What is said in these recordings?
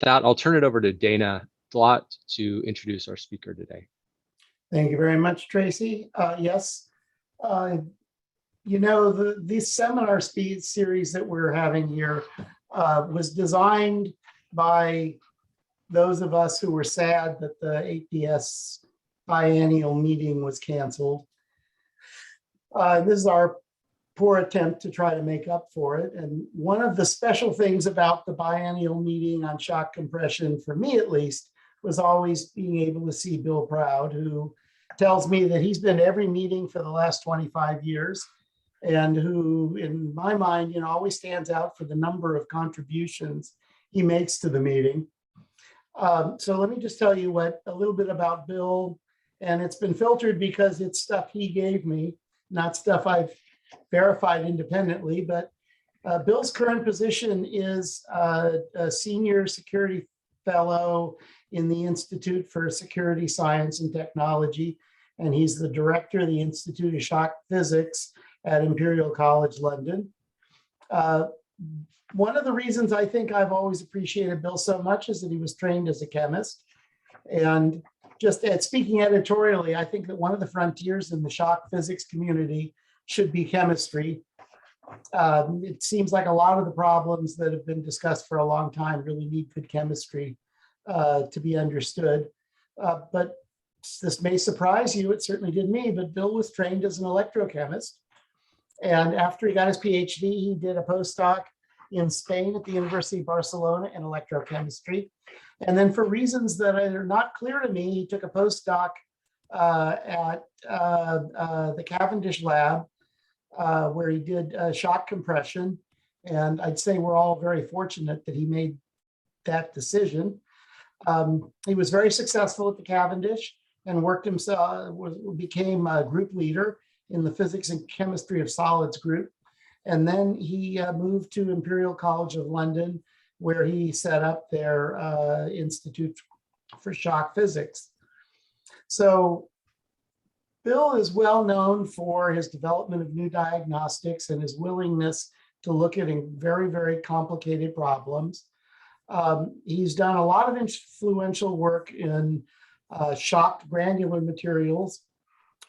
that, I'll turn it over to Dana Dlott to introduce our speaker today. Thank you very much, Tracy. Yes, you know, this seminar speed series that we're having here was designed by those of us who were sad that the APS biennial meeting was canceled. This is our poor attempt to try to make up for it. And one of the special things about the biennial meeting on shock compression, for me at least, was always being able to see Bill Proud, who tells me that he's been to every meeting for the last 25 years, and who, in my mind, you know, always stands out for the number of contributions he makes to the meeting. So let me just tell you a little bit about Bill, and it's been filtered because it's stuff he gave me, not stuff I've verified independently. But Bill's current position is a senior security fellow in the Institute for Security Science and Technology, and he's the director of the Institute of Shock Physics at Imperial College London. One of the reasons I think I've always appreciated Bill so much is that he was trained as a chemist. And just speaking editorially, I think that one of the frontiers in the shock physics community should be chemistry. It seems like a lot of the problems that have been discussed for a long time really need good chemistry to be understood. But this may surprise you, it certainly did me, but Bill was trained as an electrochemist. And after he got his PhD, he did a postdoc in Spain at the University of Barcelona in electrochemistry. And then for reasons that are not clear to me, he took a postdoc at the Cavendish lab where he did shock compression. And I'd say we're all very fortunate that he made that decision. He was very successful at the Cavendish and worked himself, became a group leader in the physics and chemistry of solids group. And then he moved to Imperial College of London, where he set up their Institute for Shock Physics. So Bill is well known for his development of new diagnostics and his willingness to look at very, very complicated problems. He's done a lot of influential work in shocked granular materials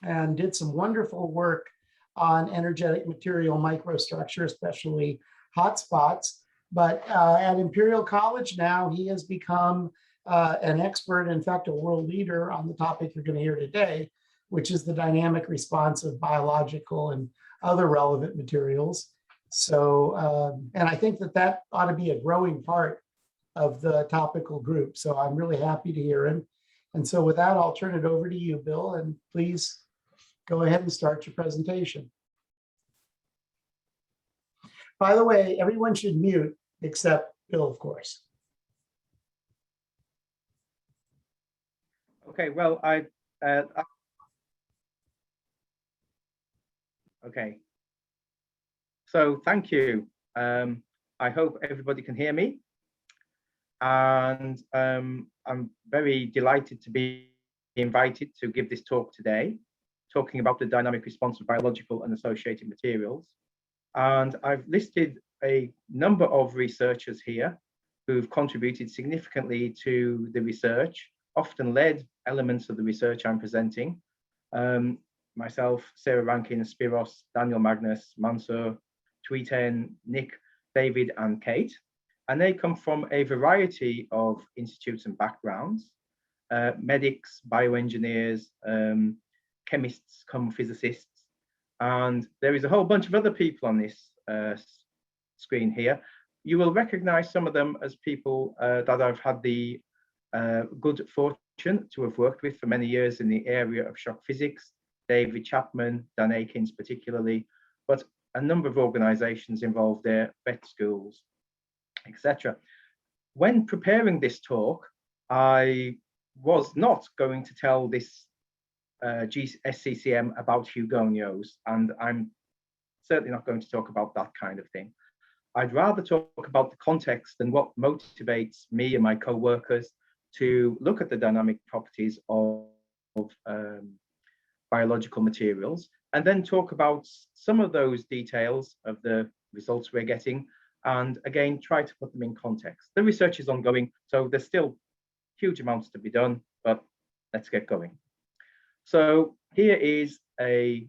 and did some wonderful work on energetic material microstructure, especially hotspots. But at Imperial College now, he has become an expert, in fact, a world leader on the topic you're going to hear today, which is the dynamic response of biological and other relevant materials. So, and I think that ought to be a growing part of the topical group. So I'm really happy to hear him. And so with that, I'll turn it over to you, Bill, and please go ahead and start your presentation. By the way, everyone should mute except Bill, of course. Okay, well, okay. So thank you. I hope everybody can hear me. And I'm very delighted to be invited to give this talk today, talking about the dynamic response of biological and associated materials. And I've listed a number of researchers here who've contributed significantly to the research, often led elements of the research I'm presenting. Myself, Sarah Rankin, Spiros, Daniel Magnus, Mansour, Tweeten, Nick, David, and Kate. And they come from a variety of institutes and backgrounds, medics, bioengineers, chemists, physicists, and there is a whole bunch of other people on this screen here. You will recognize some of them as people that I've had the good fortune to have worked with for many years in the area of shock physics, David Chapman, Dan Akins particularly, but a number of organizations involved there, vet schools, etc. When preparing this talk, I was not going to tell this SCCM about Hugonios, and I'm certainly not going to talk about that kind of thing. I'd rather talk about the context and what motivates me and my co-workers to look at the dynamic properties of biological materials, and then talk about some of those details of the results we're getting, and again, try to put them in context. The research is ongoing, so there's still huge amounts to be done, but let's get going. So here is a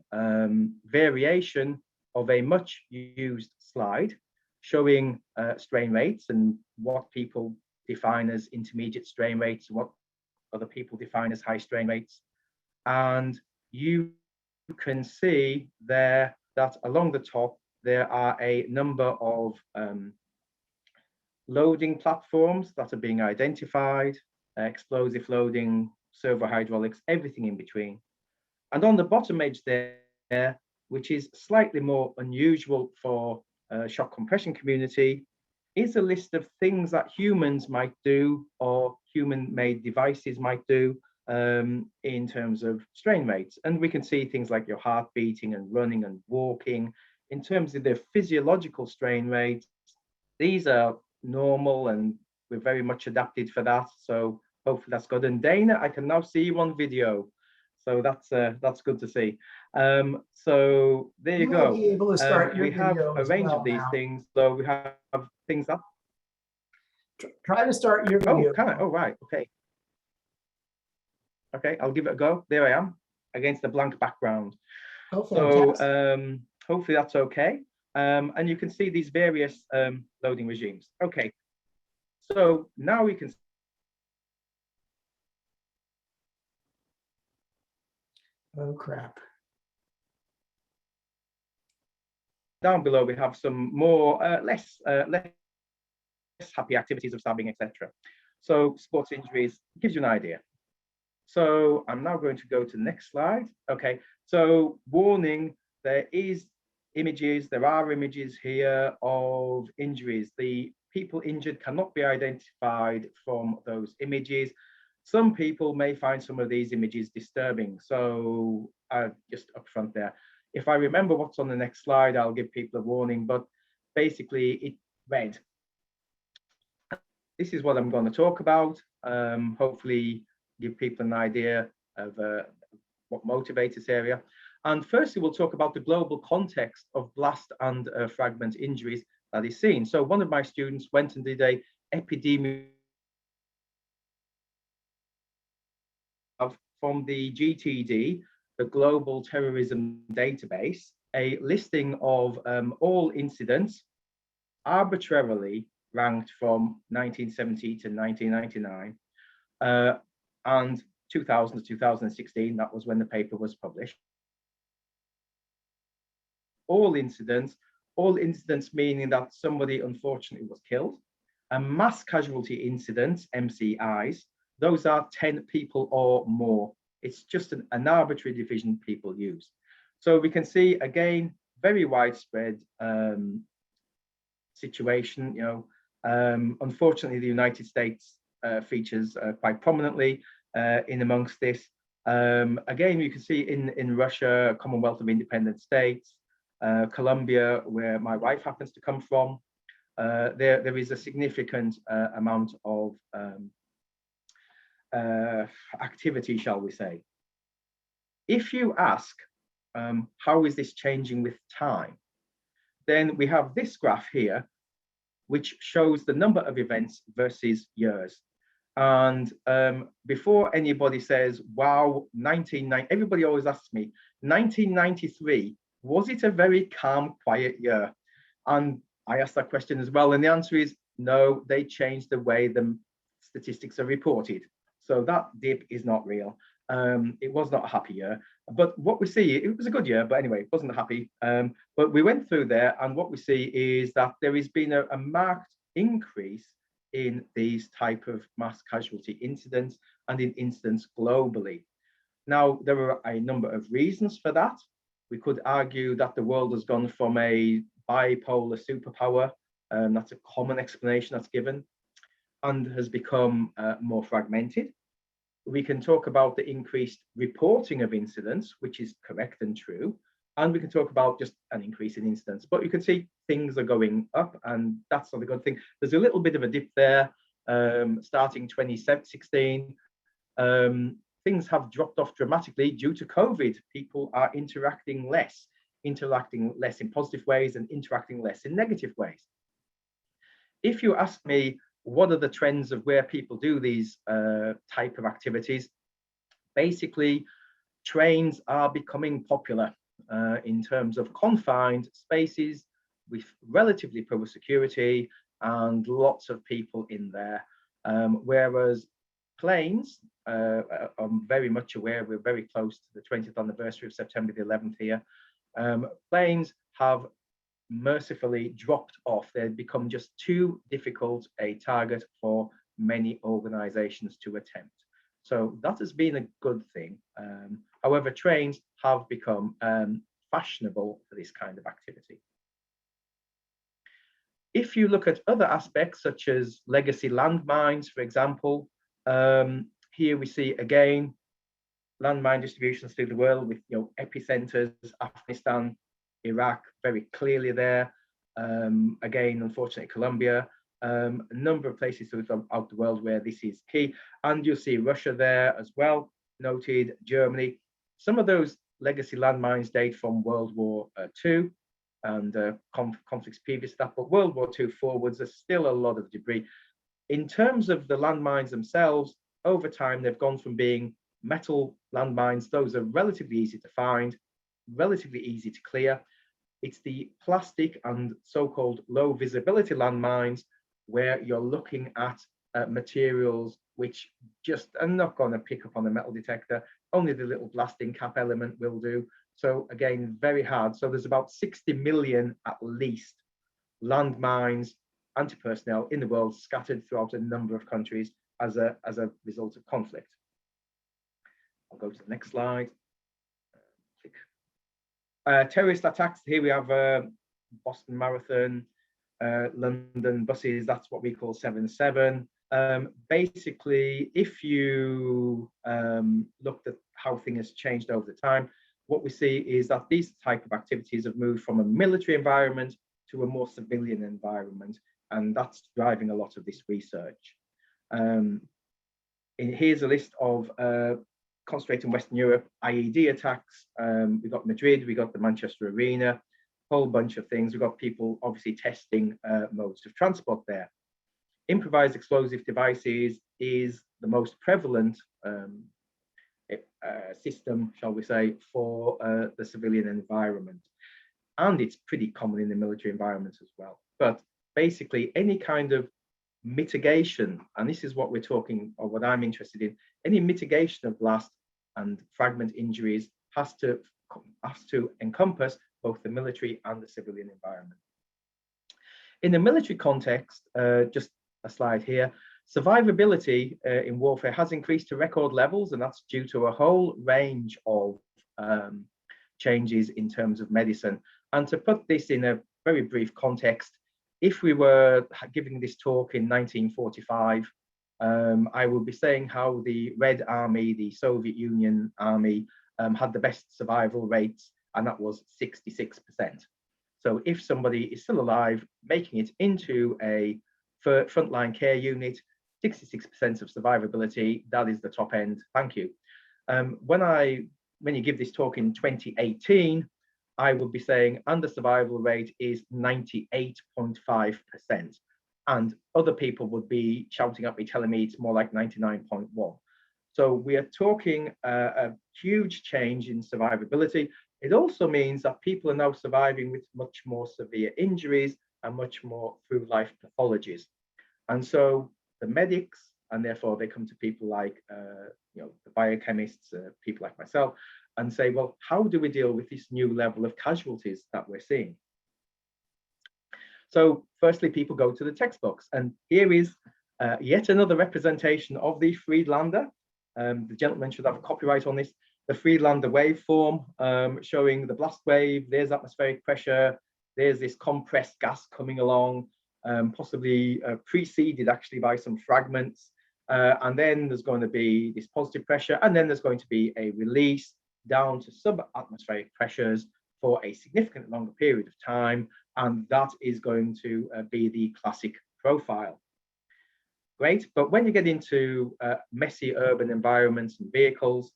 variation of a much used slide showing strain rates and what people define as intermediate strain rates, what other people define as high strain rates. And you can see there that along the top, there are a number of loading platforms that are being identified, explosive loading, servo hydraulics, everything in between. And on the bottom edge there, which is slightly more unusual for shock compression community, is a list of things that humans might do or human-made devices might do in terms of strain rates. And we can see things like your heart beating and running and walking. In terms of their physiological strain rates, these are normal and we're very much adapted for that. So hopefully that's good. And Dana, I can now see you on video. So that's good to see. So there you go. Be able to start your we have video a range of these now. things. So we have things that. Try to start your video. Oh, can I? Oh, right. Okay. Okay, I'll give it a go. There I am against the blank background. Oh, so hopefully that's okay. And you can see these various loading regimes. Okay, so now we can. Oh, crap. Down below, we have some more less happy activities of stabbing, etc. So sports injuries gives you an idea. So I'm now going to go to the next slide. Okay, so warning, there are images here of injuries. The people injured cannot be identified from those images. Some people may find some of these images disturbing. So just up front there, if I remember what's on the next slide, I'll give people a warning, but basically it read. This is what I'm going to talk about. Hopefully give people an idea of what motivates this area. And firstly, we'll talk about the global context of blast and fragment injuries that is seen. So one of my students went and did a epidemiology from the GTD, the Global Terrorism Database, a listing of all incidents arbitrarily ranked from 1970 to 1999 and 2000 to 2016. That was when the paper was published. All incidents meaning that somebody unfortunately was killed. And mass casualty incidents, MCIs, those are 10 people or more. It's just an arbitrary division people use. So we can see, again, very widespread situation. You know, unfortunately, the United States features quite prominently in amongst this. Again, you can see in Russia, Commonwealth of Independent States, Colombia, where my wife happens to come from, there is a significant amount of activity, shall we say. If you ask, how is this changing with time? Then we have this graph here, which shows the number of events versus years. And before anybody says, wow, 1990, everybody always asks me, 1993, was it a very calm, quiet year? And I asked that question as well. And the answer is no, they changed the way the statistics are reported. So that dip is not real. It was not a happy year. But what we see, it was a good year, but anyway, it wasn't happy. But we went through there, and what we see is that there has been a marked increase in these type of mass casualty incidents and in incidents globally. Now, there are a number of reasons for that. We could argue that the world has gone from a bipolar superpower, that's a common explanation that's given, and has become more fragmented. We can talk about the increased reporting of incidents, which is correct and true. And we can talk about just an increase in incidents. But you can see things are going up, and that's not a good thing. There's a little bit of a dip there, starting 2016. Things have dropped off dramatically due to COVID. People are interacting less in positive ways and interacting less in negative ways. if you ask me, what are the trends of where people do these type of activities? Basically, trains are becoming popular in terms of confined spaces with relatively poor security and lots of people in there. Whereas planes, I'm very much aware, we're very close to the 20th anniversary of September the 11th here. Planes have mercifully dropped off. They've become just too difficult a target for many organizations to attempt. So that has been a good thing. However, trains have become fashionable for this kind of activity. If you look at other aspects, such as legacy landmines, for example, here we see again landmine distributions through the world with epicenters, Afghanistan, Iraq, very clearly there. Again, unfortunately, Colombia, a number of places throughout the world where this is key. And you'll see Russia there as well, noted, Germany. Some of those legacy landmines date from World War II and conflicts previous to that, but World War II forwards, there's still a lot of debris. In terms of the landmines themselves, over time, they've gone from being metal landmines. Those are relatively easy to find, relatively easy to clear. It's the plastic and so-called low visibility landmines where you're looking at materials which just are not going to pick up on a metal detector. Only the little blasting cap element will do. So again, very hard. So there's about 60 million at least landmines, anti-personnel in the world scattered throughout a number of countries as a result of conflict. I'll go to the next slide. Terrorist attacks. Here we have Boston Marathon, London buses. That's what we call 7/7. Basically, if you looked at how things have changed over the time, what we see is that these type of activities have moved from a military environment to a more civilian environment, and that's driving a lot of this research. Here's a list of concentrated in Western Europe IED attacks. We got Madrid, we got the Manchester Arena, whole bunch of things. We've got people obviously testing modes of transport there. Improvised explosive devices is the most prevalent system, shall we say, for the civilian environment. And it's pretty common in the military environment as well. But basically, any kind of mitigation, and this is what we're talking, or what I'm interested in, any mitigation of blast and fragment injuries has to encompass both the military and the civilian environment. In the military context, just a slide here, survivability in warfare has increased to record levels, and that's due to a whole range of changes in terms of medicine. And to put this in a very brief context, if we were giving this talk in 1945, I will be saying how the Red Army, the Soviet Union Army, had the best survival rates, and that was 66%. So if somebody is still alive, making it into a frontline care unit, 66% of survivability, that is the top end. Thank you. When you give this talk in 2018, I will be saying, and the survival rate is 98.5%. And other people would be shouting at me, telling me it's more like 99.1. So we are talking a huge change in survivability. It also means that people are now surviving with much more severe injuries and much more through life pathologies. And so the medics, and therefore they come to people like the biochemists, people like myself, and say, well, how do we deal with this new level of casualties that we're seeing? So firstly, people go to the textbooks, and here is yet another representation of the Freedlander. The gentleman should have a copyright on this. The Freedlander waveform showing the blast wave. There's atmospheric pressure. There's this compressed gas coming along, possibly preceded actually by some fragments. And then there's going to be this positive pressure, and then there's going to be a release down to sub-atmospheric pressures for a significant longer period of time, and that is going to be the classic profile. Great, but when you get into messy urban environments and vehicles,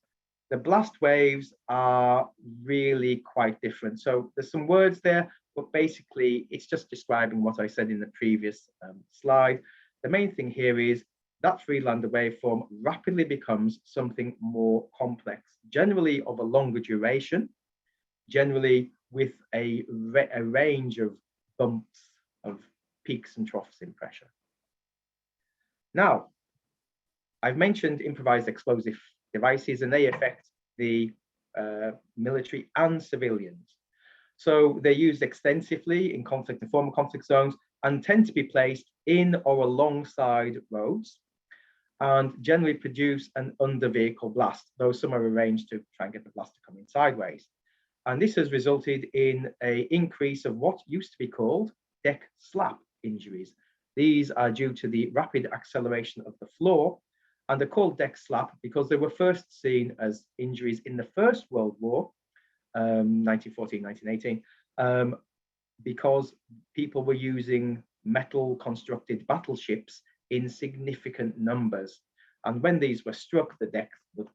the blast waves are really quite different. So there's some words there. but basically it's just describing what I said in the previous slide. The main thing here is that Freedlander waveform rapidly becomes something more complex, generally of a longer duration, generally with a range of bumps, of peaks and troughs in pressure. Now, I've mentioned improvised explosive devices, and they affect the military and civilians. So they're used extensively in conflict and former conflict zones and tend to be placed in or alongside roads and generally produce an under vehicle blast, though some are arranged to try and get the blast to come in sideways. And this has resulted in an increase of what used to be called deck slap injuries. These are due to the rapid acceleration of the floor, and they're called deck slap because they were first seen as injuries in the First World War, 1914, 1918, because people were using metal constructed battleships in significant numbers. And when these were struck, the deck would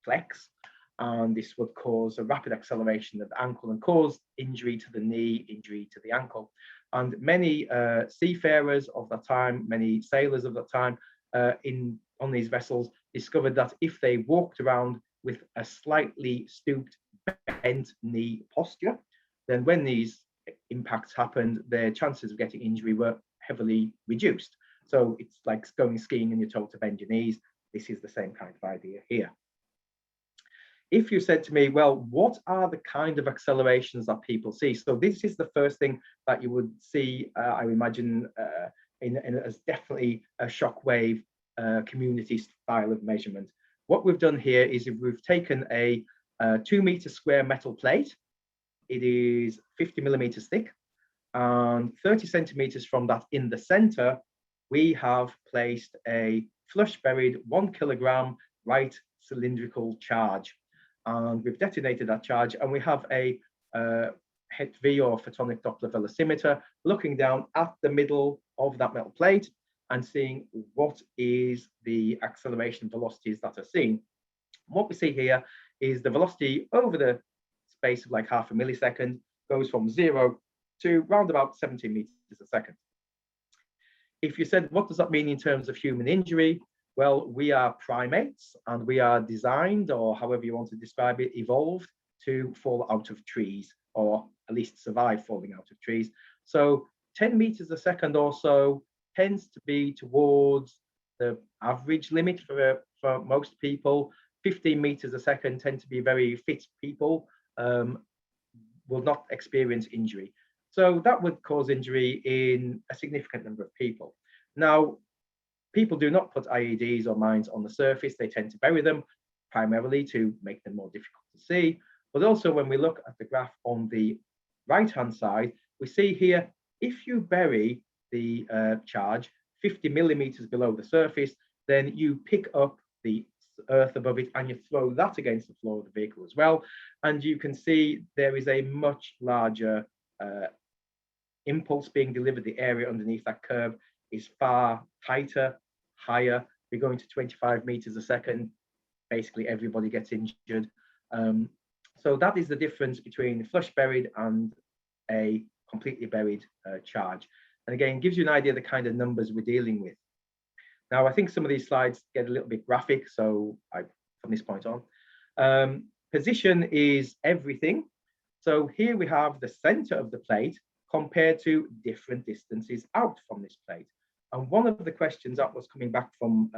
flex, and this would cause a rapid acceleration of the ankle and cause injury to the knee, injury to the ankle. And many seafarers of that time, many sailors of that time on these vessels discovered that if they walked around with a slightly stooped, bent knee posture, then when these impacts happened, their chances of getting injury were heavily reduced. So it's like going skiing and you're told to bend your knees. This is the same kind of idea here. If you said to me, well, what are the kind of accelerations that people see? So this is the first thing that you would see, I imagine, as definitely a shockwave community style of measurement. What we've done here is we've taken a 2 meter square metal plate. It is 50 millimeters thick, and 30 centimeters from that in the center, we have placed a flush buried 1 kilogram right cylindrical charge. And we've detonated that charge, and we have a HET-V or photonic Doppler velocimeter looking down at the middle of that metal plate and seeing what is the acceleration velocities that are seen. What we see here is the velocity over the space of like half a millisecond goes from 0 to round about 17 meters a second. If you said, what does that mean in terms of human injury? Well, we are primates, and we are designed, or however you want to describe it, evolved to fall out of trees, or at least survive falling out of trees. So 10 meters a second or so tends to be towards the average limit for most people. 15 meters a second tend to be very fit people, will not experience injury. So that would cause injury in a significant number of people. Now, people do not put IEDs or mines on the surface. They tend to bury them primarily to make them more difficult to see. But also when we look at the graph on the right-hand side, we see here, if you bury the charge 50 millimeters below the surface, then you pick up the earth above it and you throw that against the floor of the vehicle as well. And you can see there is a much larger impulse being delivered. The area underneath that curve is far tighter, higher. We're going to 25 meters a second. Basically, everybody gets injured. So that is the difference between flush buried and a completely buried charge. And again, gives you an idea of the kind of numbers we're dealing with. Now, I think some of these slides get a little bit graphic, so from this point on. Position is everything. So here we have the center of the plate compared to different distances out from this plate. And one of the questions that was coming back from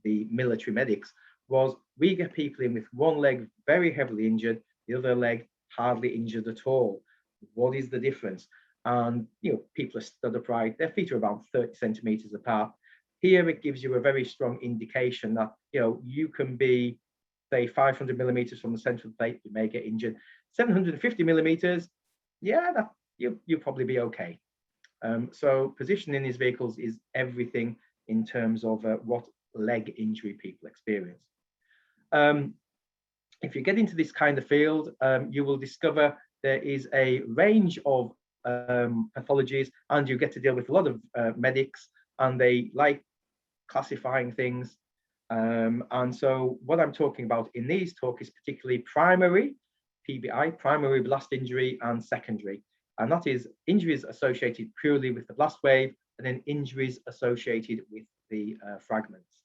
the military medics was, we get people in with one leg very heavily injured, the other leg hardly injured at all. What is the difference? And people are stood upright, their feet are about 30 centimeters apart. Here it gives you a very strong indication that you can be, say, 500 millimeters from the center of the plate, you may get injured. 750 millimeters, yeah, you'll probably be okay. So position in these vehicles is everything in terms of what leg injury people experience. If you get into this kind of field, you will discover there is a range of pathologies, and you get to deal with a lot of medics, and they like classifying things. And so what I'm talking about in these talk is particularly primary PBI, primary blast injury, and secondary. and that is injuries associated purely with the blast wave, and then injuries associated with the fragments.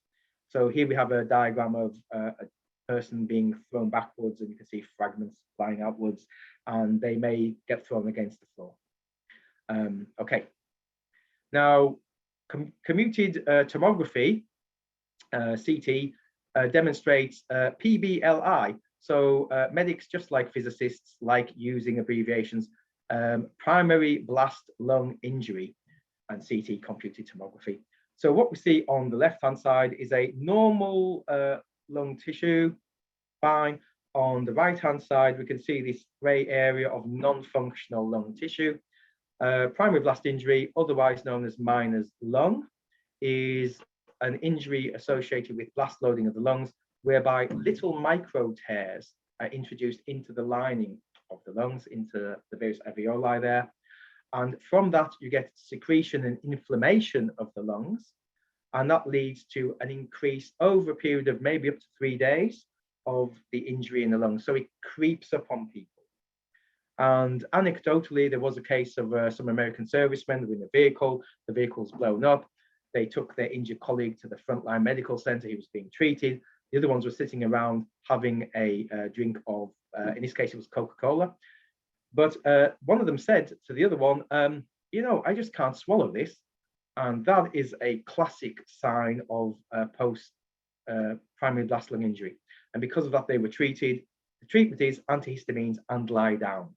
So here we have a diagram of a person being thrown backwards, and you can see fragments flying outwards, and they may get thrown against the floor. Okay. Now, commuted tomography, CT, demonstrates PBLI. So medics, just like physicists, like using abbreviations, primary blast lung injury, and CT, computed tomography. So what we see on the left-hand side is a normal lung tissue, fine. On the right-hand side, we can see this gray area of non-functional lung tissue. Primary blast injury, otherwise known as miner's lung, is an injury associated with blast loading of the lungs, whereby little micro tears are introduced into the lining of the lungs, into the various alveoli there. And from that, you get secretion and inflammation of the lungs. And that leads to an increase over a period of maybe up to 3 days of the injury in the lungs. So it creeps up on people. And anecdotally, there was a case of some American servicemen who were in a vehicle. The vehicle's blown up. They took their injured colleague to the frontline medical center. He was being treated. The other ones were sitting around having a drink of, in this case, it was Coca-Cola. But one of them said to the other one, you know, I just can't swallow this. And that is a classic sign of post-primary blast lung injury. And because of that, they were treated. The treatment is antihistamines and lie down,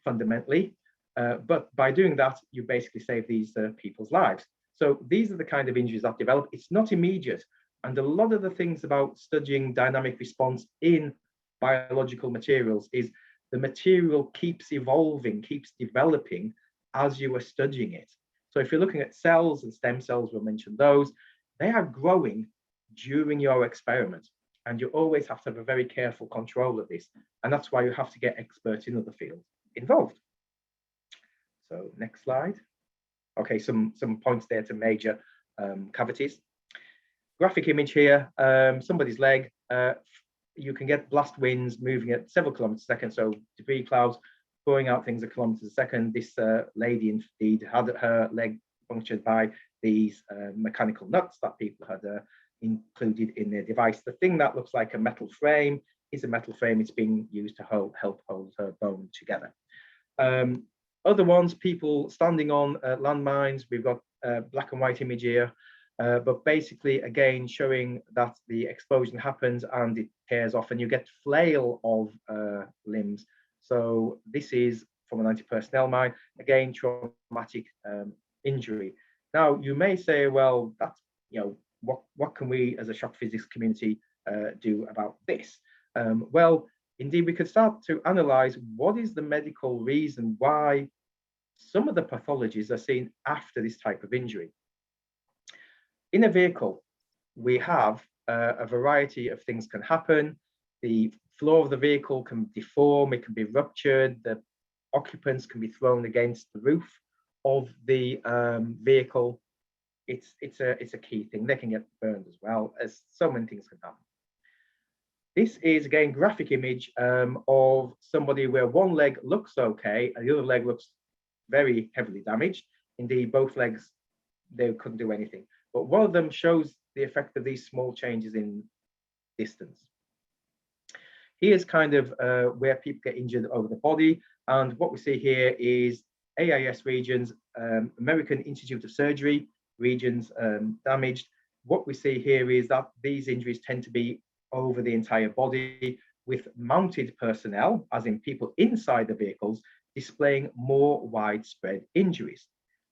fundamentally. But by doing that, you basically save these people's lives. So these are the kind of injuries that develop. It's not immediate. And a lot of the things about studying dynamic response in biological materials is the material keeps evolving, keeps developing as you are studying it. So if you're looking at cells and stem cells, we'll mention those, they are growing during your experiment. And you always have to have a very careful control of this. And that's why you have to get experts in other fields involved. So next slide. Okay, some points there to major cavities. Graphic image here, somebody's leg. You can get blast winds moving at several kilometers a second, so debris clouds throwing out things at kilometers a second. This lady indeed had her leg punctured by these mechanical nuts that people had included in their device. The thing that looks like a metal frame is a metal frame. It's being used to help hold her bone together. Other ones, people standing on landmines. We've got black and white image here, but basically, again, showing that the explosion happens and it tears off and you get flail of limbs. So this is from an anti-personnel mine, again, traumatic injury. Now, you may say, well, that's, you know, what can we as a shock physics community do about this? Well, indeed, we could start to analyze what is the medical reason why some of the pathologies are seen after this type of injury. In a vehicle, we have a variety of things can happen. The floor of the vehicle can deform, it can be ruptured, the occupants can be thrown against the roof of the vehicle. It's a key thing. They can get burned as well, as so many things can happen. This is, again, graphic image of somebody where one leg looks okay and the other leg looks very heavily damaged. Indeed, both legs, they couldn't do anything. But one of them shows the effect of these small changes in distance. Here's kind of where people get injured over the body. And what we see here is AIS regions, American Institute of Surgery regions damaged. What we see here is that these injuries tend to be over the entire body, with mounted personnel, as in people inside the vehicles, displaying more widespread injuries.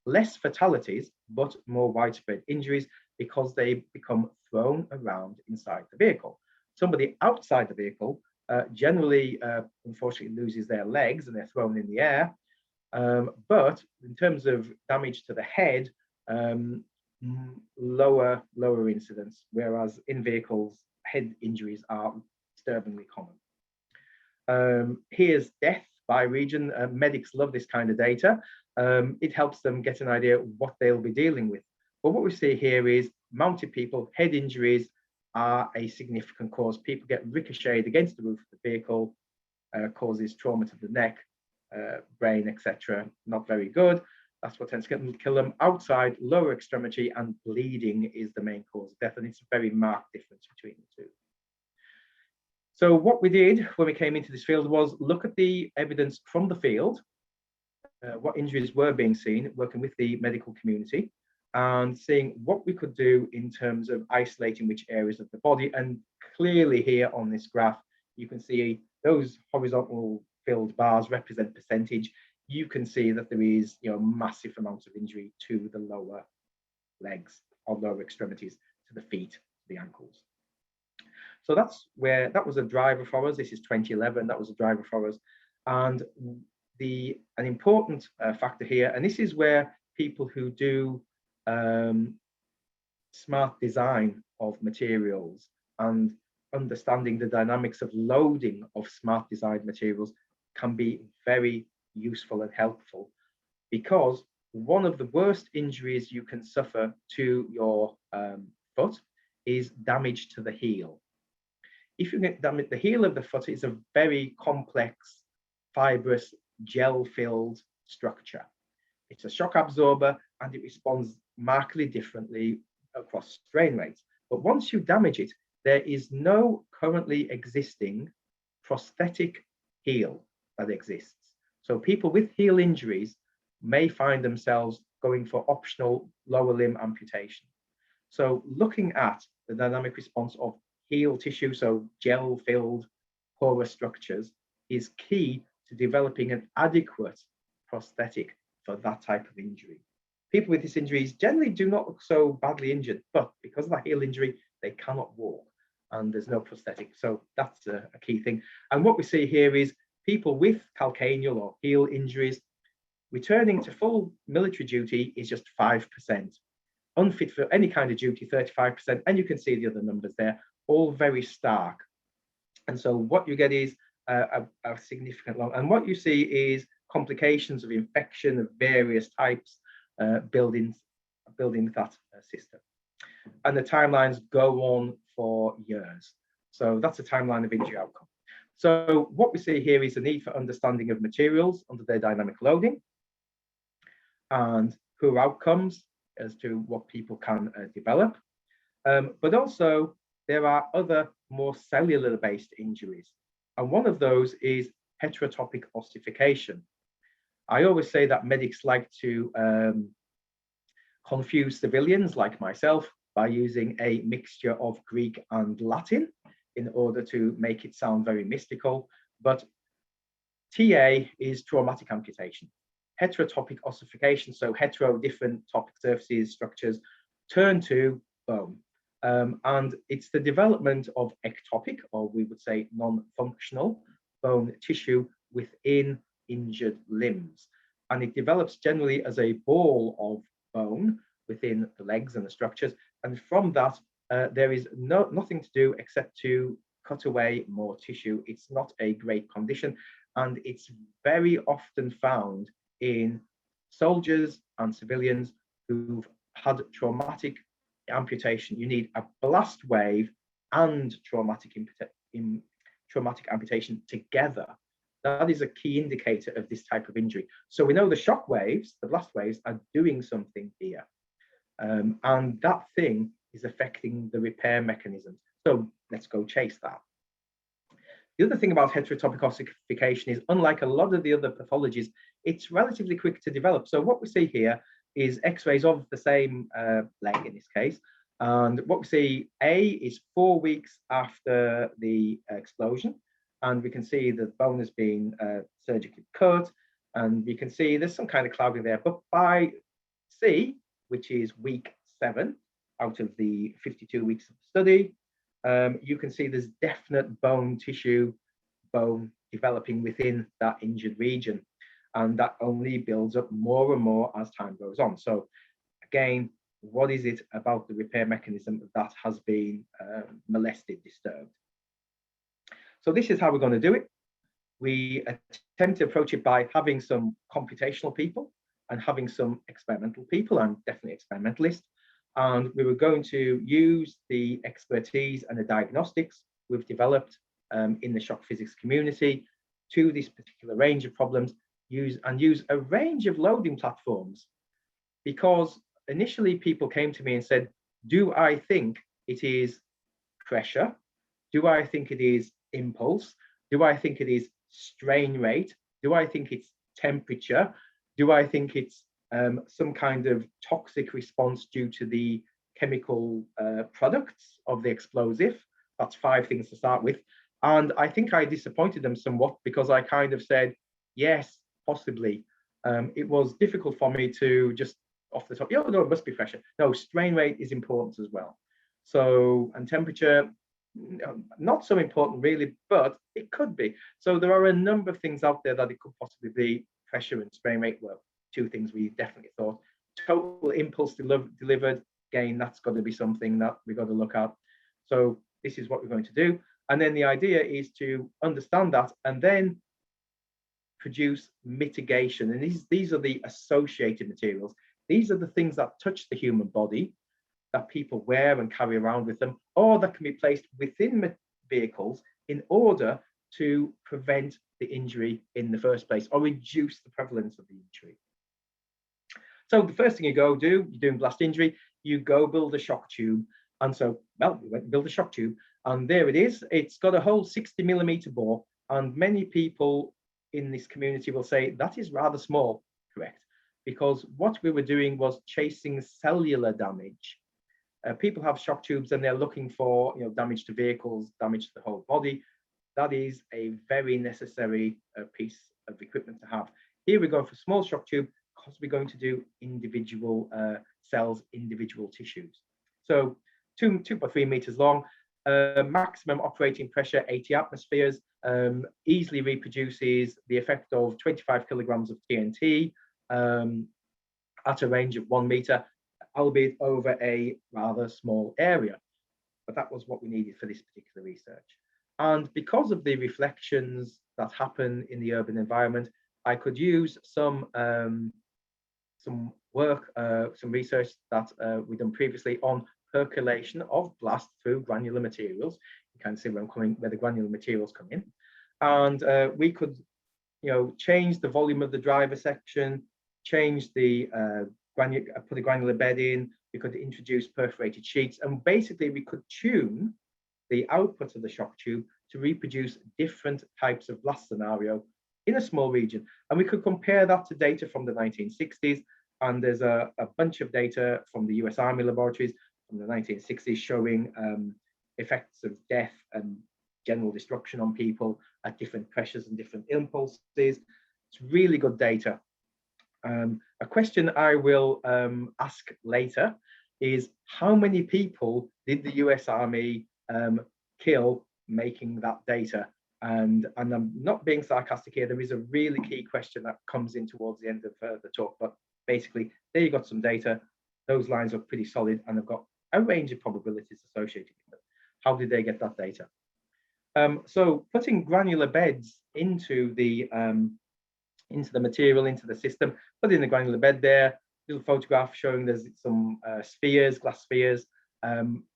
Less fatalities, but more widespread injuries because they become thrown around inside the vehicle. Somebody outside the vehicle generally, unfortunately, loses their legs and they're thrown in the air. But in terms of damage to the head, lower incidence, whereas in vehicles, head injuries are disturbingly common. Here's death by region. Medics love this kind of data. It helps them get an idea what they'll be dealing with. But what we see here is mounted people, head injuries are a significant cause. People get ricocheted against the roof of the vehicle, causes trauma to the neck, brain, etc., not very good. That's what tends to kill them. Outside, lower extremity and bleeding is the main cause of death, and it's a very marked difference between the two. So what we did when we came into this field was look at the evidence from the field, what injuries were being seen, working with the medical community, and seeing what we could do in terms of isolating which areas of the body. And clearly here on this graph, you can see those horizontal filled bars represent percentage. You can see that there is, massive amounts of injury to the lower legs or lower extremities, to the feet, the ankles. So that's where that was a driver for us. This is 2011. That was a driver for us. And an important factor here, and this is where people who do smart design of materials and understanding the dynamics of loading of smart designed materials can be very useful and helpful, because one of the worst injuries you can suffer to your foot is damage to the heel. If you get damage, the heel of the foot is a very complex, fibrous, gel-filled structure. It's a shock absorber and it responds markedly differently across strain rates. But once you damage it, there is no currently existing prosthetic heel that exists. So people with heel injuries may find themselves going for optional lower limb amputation. So looking at the dynamic response of heel tissue, so gel-filled porous structures, is key to developing an adequate prosthetic for that type of injury. People with these injuries generally do not look so badly injured, but because of that heel injury, they cannot walk and there's no prosthetic. So that's a key thing. And what we see here is people with calcaneal or heel injuries returning to full military duty is just 5%. Unfit for any kind of duty, 35%. And you can see the other numbers there, all very stark. And so what you get is a significant long, and what you see is complications of infection of various types building that system. And the timelines go on for years. So that's a timeline of injury outcome. So what we see here is the need for understanding of materials under their dynamic loading and poor outcomes as to what people can develop. But also there are other more cellular based injuries. And one of those is heterotopic ossification. I always say that medics like to confuse civilians like myself by using a mixture of Greek and Latin in order to make it sound very mystical. But TA is traumatic amputation. Heterotopic ossification, so hetero, different topic surfaces, structures, turn to bone. And it's the development of ectopic, or we would say non-functional bone tissue within injured limbs. And it develops generally as a ball of bone within the legs and the structures. And from that, there is nothing to do except to cut away more tissue. It's not a great condition. And it's very often found in soldiers and civilians who've had traumatic amputation. You need a blast wave and traumatic amputation together. That is a key indicator of this type of injury. So we know the shock waves, the blast waves, are doing something here. And that thing is affecting the repair mechanisms. So let's go chase that. The other thing about heterotopic ossification is, unlike a lot of the other pathologies, it's relatively quick to develop. So what we see here is x-rays of the same leg in this case. And what we see, A, is 4 weeks after the explosion. And we can see the bone has been surgically cut. And we can see there's some kind of clouding there. But by C, which is week 7 out of the 52 weeks of the study, you can see there's definite bone tissue, bone developing within that injured region. And that only builds up more and more as time goes on. So again, what is it about the repair mechanism that has been molested, disturbed? So this is how we're going to do it. We attempt to approach it by having some computational people and having some experimental people. I'm definitely experimentalist. And we were going to use the expertise and the diagnostics we've developed in the shock physics community to this particular range of problems, use a range of loading platforms, because initially people came to me and said, do I think it is pressure? Do I think it is impulse? Do I think it is strain rate? Do I think it's temperature? Do I think it's some kind of toxic response due to the chemical products of the explosive? That's 5 things to start with. And I think I disappointed them somewhat, because I kind of said, yes, possibly. It was difficult for me to just off the top, no, it must be pressure. No, strain rate is important as well. So, and temperature, not so important really, but it could be. So there are a number of things out there that it could possibly be. Pressure and strain rate were 2 things we definitely thought. Total impulse delivered, again, that's got to be something that we've got to look at. So this is what we're going to do. And then the idea is to understand that and then produce mitigation. And these are the associated materials. These are the things that touch the human body, that people wear and carry around with them, or that can be placed within vehicles in order to prevent the injury in the first place, or reduce the prevalence of the injury. So the first thing you go do, you're doing blast injury, you go build a shock tube. And so, well, we went and built a shock tube, and there it is. It's got a whole 60mm bore, and many people in this community will say that is rather small. Correct, because what we were doing was chasing cellular damage. People have shock tubes and they're looking for, damage to vehicles, damage to the whole body. That is a very necessary piece of equipment to have. Here we're going for small shock tube because we're going to do individual cells, individual tissues. So 2.3 meters long, maximum operating pressure 80 atmospheres, easily reproduces the effect of 25 kilograms of TNT at a range of 1 meter, albeit over a rather small area. But that was what we needed for this particular research. And because of the reflections that happen in the urban environment, I could use some work, some research that we've done previously on percolation of blast through granular materials. You can see where the granular materials come in. And we could, change the volume of the driver section, change the put a granular bed in, we could introduce perforated sheets, and basically we could tune the output of the shock tube to reproduce different types of blast scenario in a small region. And we could compare that to data from the 1960s. And there's a bunch of data from the US Army laboratories from the 1960s showing effects of death and general destruction on people at different pressures and different impulses. It's really good data. A question I will ask later is, how many people did the US Army kill making that data? And I'm not being sarcastic here. There is a really key question that comes in towards the end of the talk. But basically, there you got some data. Those lines are pretty solid, and they've got a range of probabilities associated with them. How did they get that data? So putting granular beds into the material, into the system, put in the granular bed there, little photograph showing there's some spheres, glass spheres.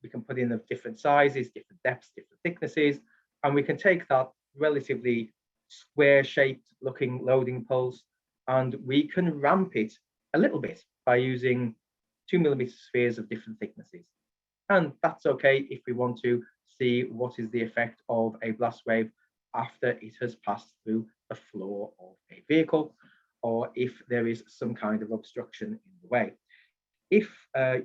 We can put in of different sizes, different depths, different thicknesses, and we can take that relatively square-shaped looking loading pulse, and we can ramp it a little bit by using 2mm spheres of different thicknesses. And that's okay if we want to see what is the effect of a blast wave after it has passed through the floor of a vehicle, or if there is some kind of obstruction in the way. If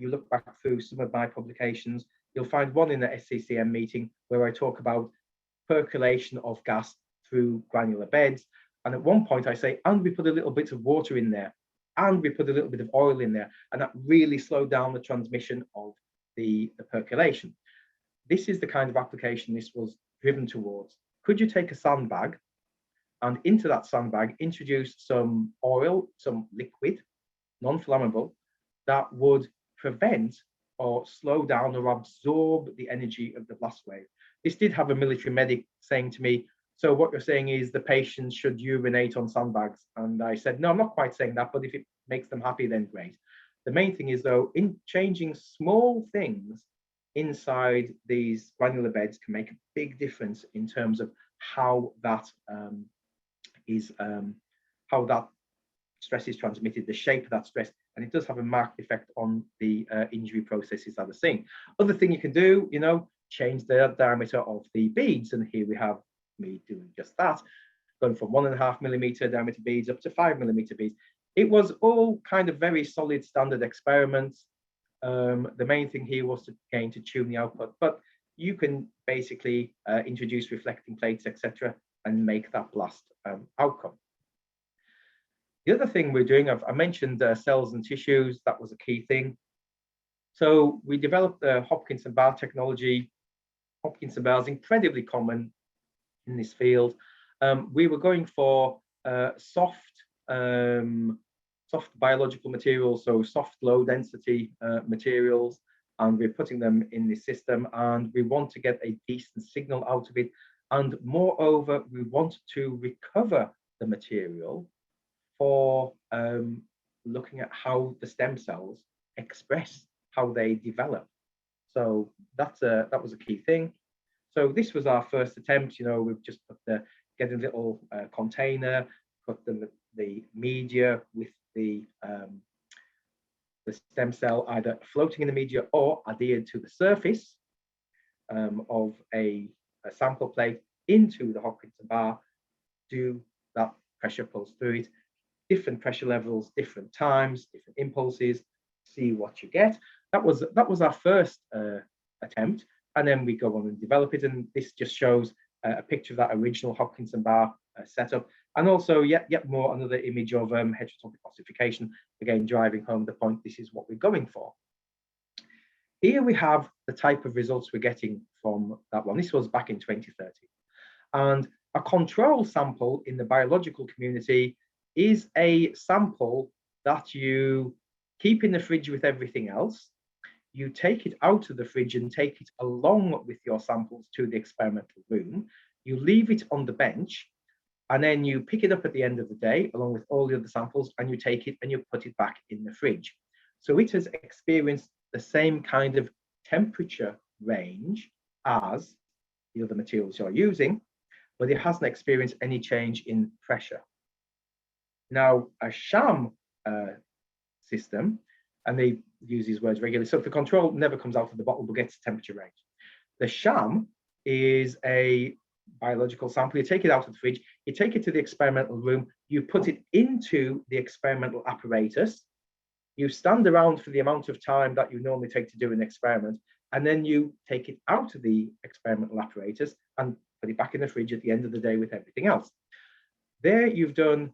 you look back through some of my publications, you'll find one in the SCCM meeting where I talk about percolation of gas through granular beds. And at one point I say, and we put a little bit of water in there, and we put a little bit of oil in there, and that really slowed down the transmission of the percolation. This is the kind of application this was driven towards. Could you take a sandbag and into that sandbag introduce some oil, some liquid, non-flammable, that would prevent or slow down or absorb the energy of the blast wave? This did have a military medic saying to me, so what you're saying is the patients should urinate on sandbags? And I said, no, I'm not quite saying that, but if it makes them happy, then great. The main thing is, though, in changing small things inside these granular beds can make a big difference in terms of how that how that stress is transmitted, the shape of that stress, and it does have a marked effect on the injury processes that are seen. Other thing you can do, you know, change the diameter of the beads, and here we have me doing just that, going from 1.5 millimeter diameter beads up to 5 millimeter beads. It was all kind of very solid standard experiments. The main thing here was to tune the output, but you can basically introduce reflecting plates, etc., and make that blast outcome. The other thing we're doing, I mentioned cells and tissues. That was a key thing. So we developed the Hopkinson bar technology. Hopkinson bar is incredibly common in this field. We were going for soft biological materials, so soft low density materials, and we're putting them in the system, and we want to get a decent signal out of it. And moreover, we want to recover the material for looking at how the stem cells express, how they develop. So that was a key thing. So this was our first attempt. You know, we've just get a little container, put the media with the stem cell either floating in the media or adhered to the surface of a sample plate into the Hopkinson bar, do that pressure pulse through it, different pressure levels, different times, different impulses, see what you get. That was our first attempt, and then we go on and develop it. And this just shows a picture of that original Hopkinson bar setup, and also yet more another image of heterotopic ossification, again driving home the point. This is what we're going for. Here we have the type of results we're getting from that one. This was back in 2013, and a control sample in the biological community is a sample that you keep in the fridge with everything else. You take it out of the fridge and take it along with your samples to the experimental room. You leave it on the bench, and then you pick it up at the end of the day along with all the other samples, and you take it and you put it back in the fridge. So it has experienced the same kind of temperature range as the other materials you're using, but it hasn't experienced any change in pressure. Now, a sham system, and they use these words regularly, so if the control never comes out of the bottle but gets temperature range. The sham is a biological sample. You take it out of the fridge, you take it to the experimental room, you put it into the experimental apparatus, you stand around for the amount of time that you normally take to do an experiment, and then you take it out of the experimental apparatus and put it back in the fridge at the end of the day with everything else. There you've done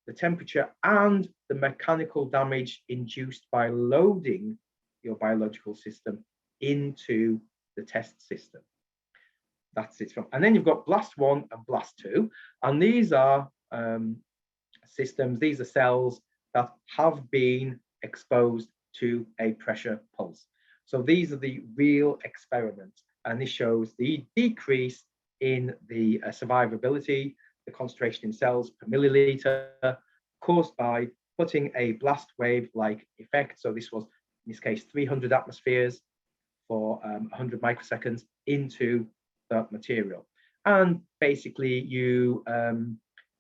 the temperature and the mechanical damage induced by loading your biological system into the test system. That's it. And then you've got blast 1 and blast 2, and these are systems, these are cells that have been exposed to a pressure pulse. So these are the real experiments, and this shows the decrease in the survivability, the concentration in cells per milliliter, caused by putting a blast wave like effect. So this was, in this case, 300 atmospheres for 100 microseconds into that material. And basically you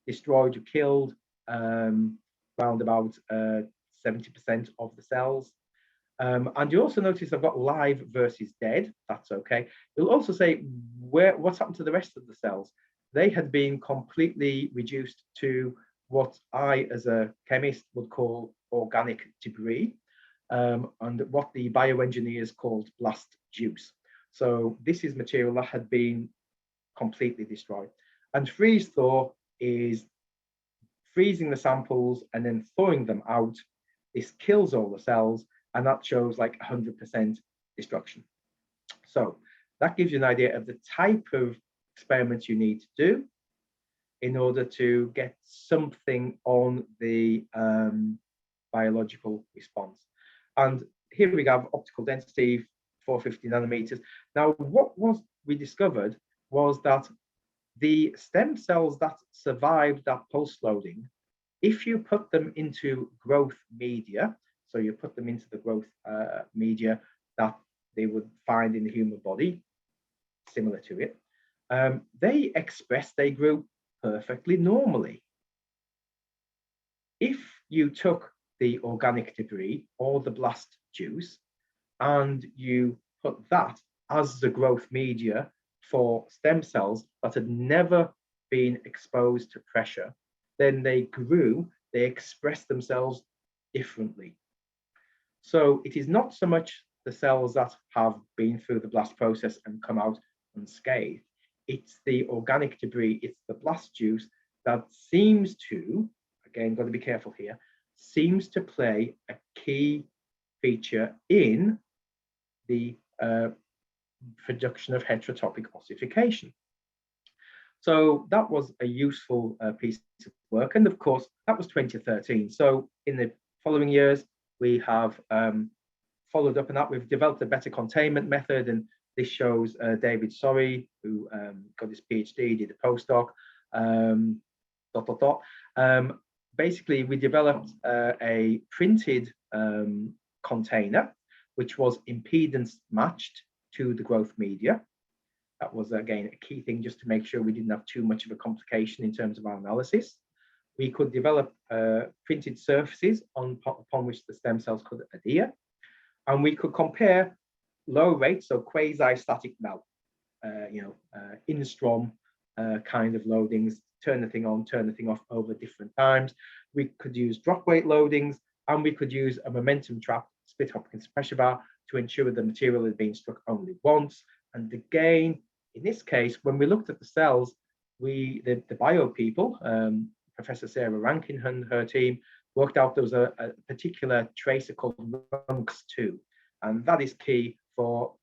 destroyed, you killed around about 70% of the cells. And you also notice I've got live versus dead. That's okay. You'll also say what's happened to the rest of the cells. They had been completely reduced to what I, as a chemist, would call organic debris, and what the bioengineers called blast juice. So this is material that had been completely destroyed. And freeze thaw is freezing the samples and then thawing them out. This kills all the cells, and that shows like 100% destruction. So that gives you an idea of the type of experiments you need to do in order to get something on the biological response. And here we have optical density, 450 nanometers. Now, what we discovered was that the stem cells that survived that pulse loading, if you put them into growth media, so you put them into the growth media that they would find in the human body, similar to it, they grew perfectly normally. you took the organic debris or the blast juice and you put that as the growth media for stem cells that had never been exposed to pressure, then they grew, they expressed themselves differently. So it is not so much the cells that have been through the blast process and come out unscathed. It's the organic debris, it's the blast juice that seems to, again, got to be careful here, seems to play a key feature in the production of heterotopic ossification. So that was a useful piece of work. And of course, that was 2013. So in the following years, we have followed up on that. We've developed a better containment method. And this shows David Sorry, who got his PhD, did a postdoc, basically, we developed a printed container, which was impedance matched to the growth media. That was, again, a key thing just to make sure we didn't have too much of a complication in terms of our analysis. We could develop printed surfaces upon which the stem cells could adhere. And we could compare low rates, so quasi-static melt, in-strom kind of loadings, turn the thing on, turn the thing off over different times. We could use drop weight loadings, and we could use a momentum trap split Hopkins pressure bar to ensure the material is being struck only once. And again, in this case, when we looked at the cells, the bio people, Professor Sarah Rankin and her team, worked out there was a particular tracer called RUNX2, and that is key for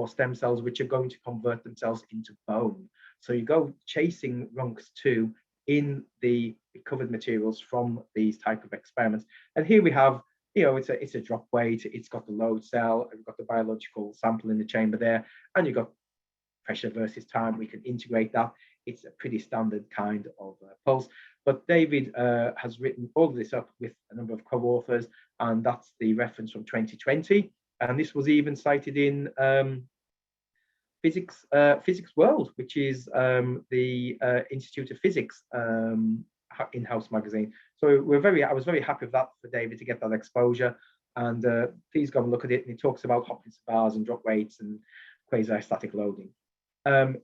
stem cells which are going to convert themselves into bone. So you go chasing RUNX2 in the recovered materials from these type of experiments. And here we have, it's a drop weight, it's got the load cell, we've got the biological sample in the chamber there, and you've got pressure versus time. We can integrate that. It's a pretty standard kind of pulse. But David has written all of this up with a number of co-authors, and that's the reference from 2020. And this was even cited in Physics World, which is the Institute of Physics in-house magazine. So I was very happy with that for David to get that exposure. And please go and look at it. And he talks about Hopkins bars and drop weights and quasi-static loading.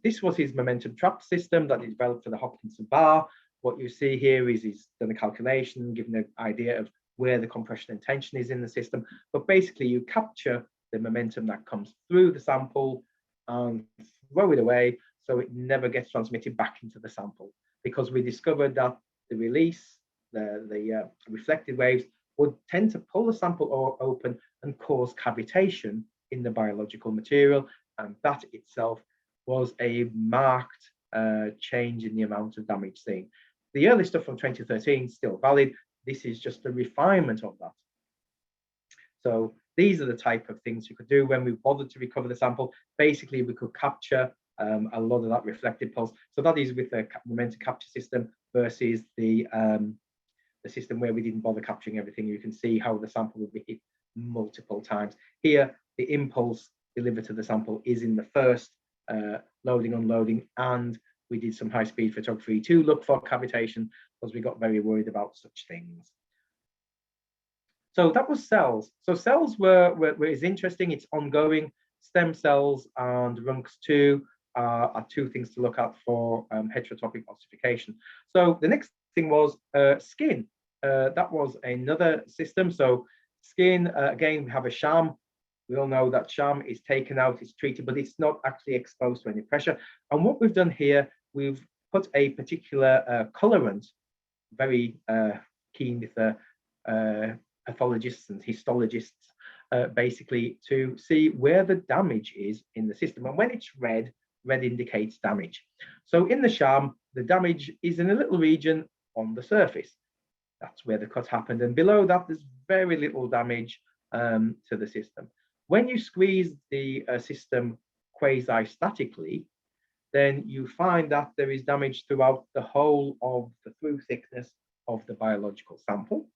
This was his momentum trap system that he developed for the Hopkinson bar. What you see here is he's done a calculation, given an idea of where the compression and tension is in the system. But basically, you capture the momentum that comes through the sample and throw it away so it never gets transmitted back into the sample. Because we discovered that the release, the reflected waves, would tend to pull the sample open and cause cavitation in the biological material. And that itself was a marked change in the amount of damage seen. The early stuff from 2013 is still valid. This is just a refinement of that. So these are the type of things you could do when we bothered to recover the sample. Basically, we could capture a lot of that reflected pulse. So that is with the momentum capture system versus the system where we didn't bother capturing everything. You can see how the sample will be hit multiple times. Here, the impulse delivered to the sample is in the first loading, unloading, and we did some high-speed photography to look for cavitation because we got very worried about such things. So that was cells. So cells is interesting. It's ongoing. Stem cells and RUNX2 are two things to look at for heterotopic ossification. So the next thing was skin. That was another system. So skin, again, we have a sham. We all know that sham is taken out, it's treated, but it's not actually exposed to any pressure. And what we've done here, we've put a particular colorant, very keen with the pathologists and histologists, basically to see where the damage is in the system. And when it's red, red indicates damage. So in the sham, the damage is in a little region on the surface. That's where the cut happened. And below that, there's very little damage to the system. When you squeeze the system quasi-statically, then you find that there is damage throughout the whole of the through thickness of the biological sample.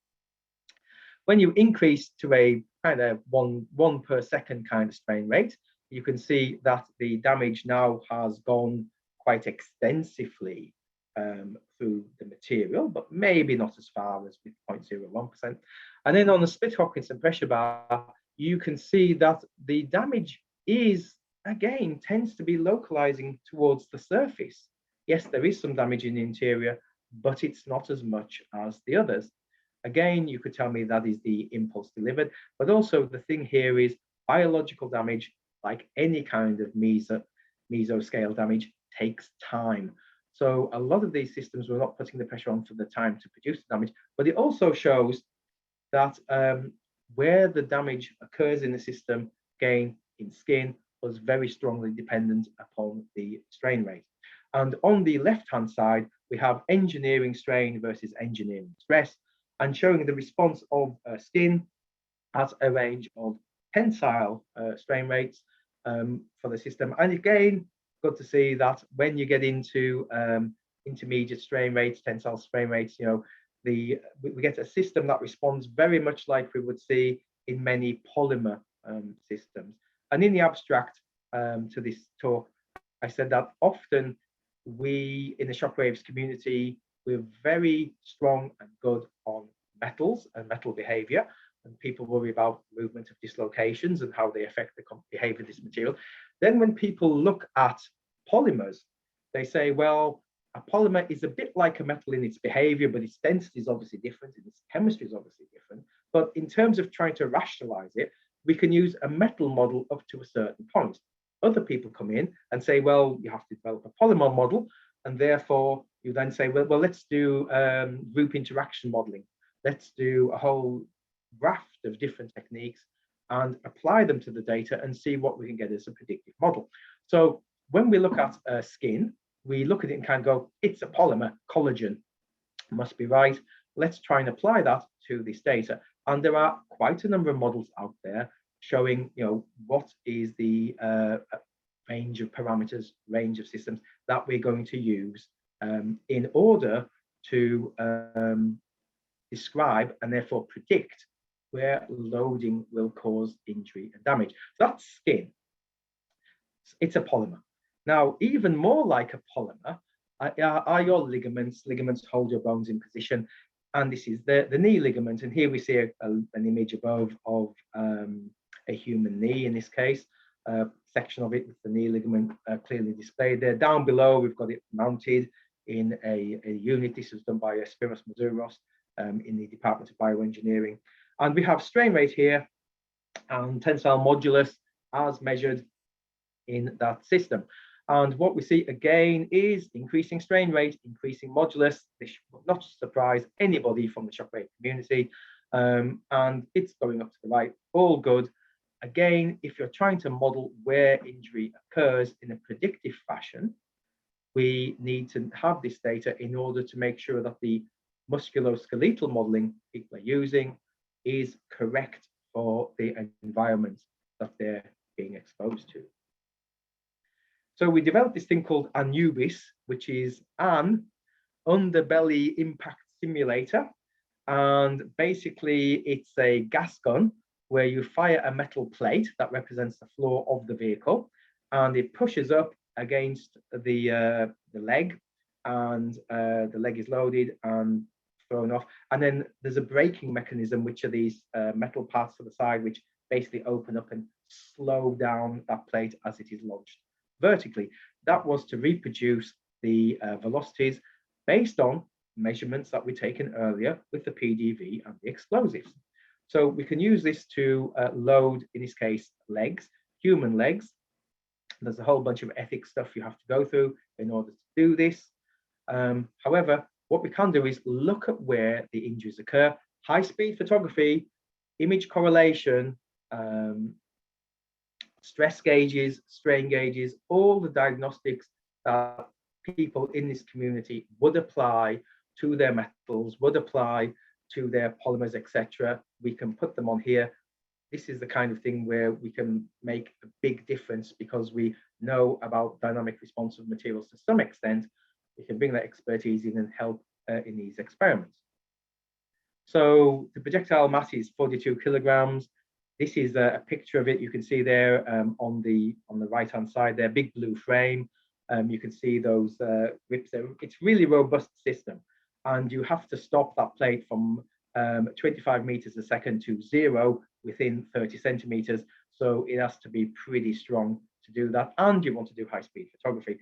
When you increase to a kind of one per second kind of strain rate, you can see that the damage now has gone quite extensively through the material, but maybe not as far as with 0.01%. And then on the split Hopkinson pressure bar, you can see that the damage is, again, tends to be localizing towards the surface. Yes, there is some damage in the interior, but it's not as much as the others. Again, you could tell me that is the impulse delivered, but also the thing here is biological damage, like any kind of mesoscale damage, takes time. So a lot of these systems were not putting the pressure on for the time to produce the damage, but it also shows that where the damage occurs in the system, again, in skin, was very strongly dependent upon the strain rate. And on the left-hand side, we have engineering strain versus engineering stress, and showing the response of skin at a range of tensile strain rates for the system. And again, good to see that when you get into intermediate strain rates, tensile strain rates, you know, we get a system that responds very much like we would see in many polymer systems. And in the abstract to this talk, I said that often we in the shockwaves community, we're very strong and good on metals and metal behavior, and people worry about movement of dislocations and how they affect the behavior of this material. Then when people look at polymers, they say, well, a polymer is a bit like a metal in its behavior, but its density is obviously different and its chemistry is obviously different. But in terms of trying to rationalize it, we can use a metal model up to a certain point. Other people come in and say, well, you have to develop a polymer model, and therefore you then say, well let's do group interaction modeling. Let's do a whole raft of different techniques and apply them to the data and see what we can get as a predictive model. So when we look at skin, we look at it and kind of go, it's a polymer, collagen must be right. Let's try and apply that to this data. And there are quite a number of models out there showing, you know, what is the range of parameters, range of systems that we're going to use in order to describe and therefore predict where loading will cause injury and damage. So that's skin. It's a polymer. Now, even more like a polymer are your ligaments. Ligaments hold your bones in position. And this is the knee ligament. And here we see an image above of a human knee in this case, a section of it with the knee ligament clearly displayed there. Down below, we've got it mounted in a unit. This was done by Spiros Mazouros in the Department of Bioengineering. And we have strain rate here and tensile modulus as measured in that system. And what we see again is increasing strain rate, increasing modulus. This will not surprise anybody from the shockwave community. And it's going up to the right, all good. Again, if you're trying to model where injury occurs in a predictive fashion, we need to have this data in order to make sure that the musculoskeletal modeling people are using is correct for the environment that they're being exposed to. So we developed this thing called Anubis, which is an underbelly impact simulator. And basically it's a gas gun where you fire a metal plate that represents the floor of the vehicle, and it pushes up against the leg, and the leg is loaded and thrown off. And then there's a braking mechanism, which are these metal parts to the side, which basically open up and slow down that plate as it is launched vertically. That was to reproduce the velocities based on measurements that were taken earlier with the PDV and the explosives. So we can use this to load, in this case, legs, human legs. There's a whole bunch of ethics stuff you have to go through in order to do this. However, what we can do is look at where the injuries occur. High-speed photography, image correlation, stress gauges, strain gauges, all the diagnostics that people in this community would apply to their metals, would apply to their polymers, etc. We can put them on here. This is the kind of thing where we can make a big difference because we know about dynamic responsive materials to some extent. We can bring that expertise in and help in these experiments. So the projectile mass is 42 kilograms. This is a picture of it. You can see there on the right-hand side there, big blue frame. You can see those grips there. It's really robust system, and you have to stop that plate from 25 meters a second to 0 within 30 centimeters. So it has to be pretty strong to do that, and you want to do high-speed photography.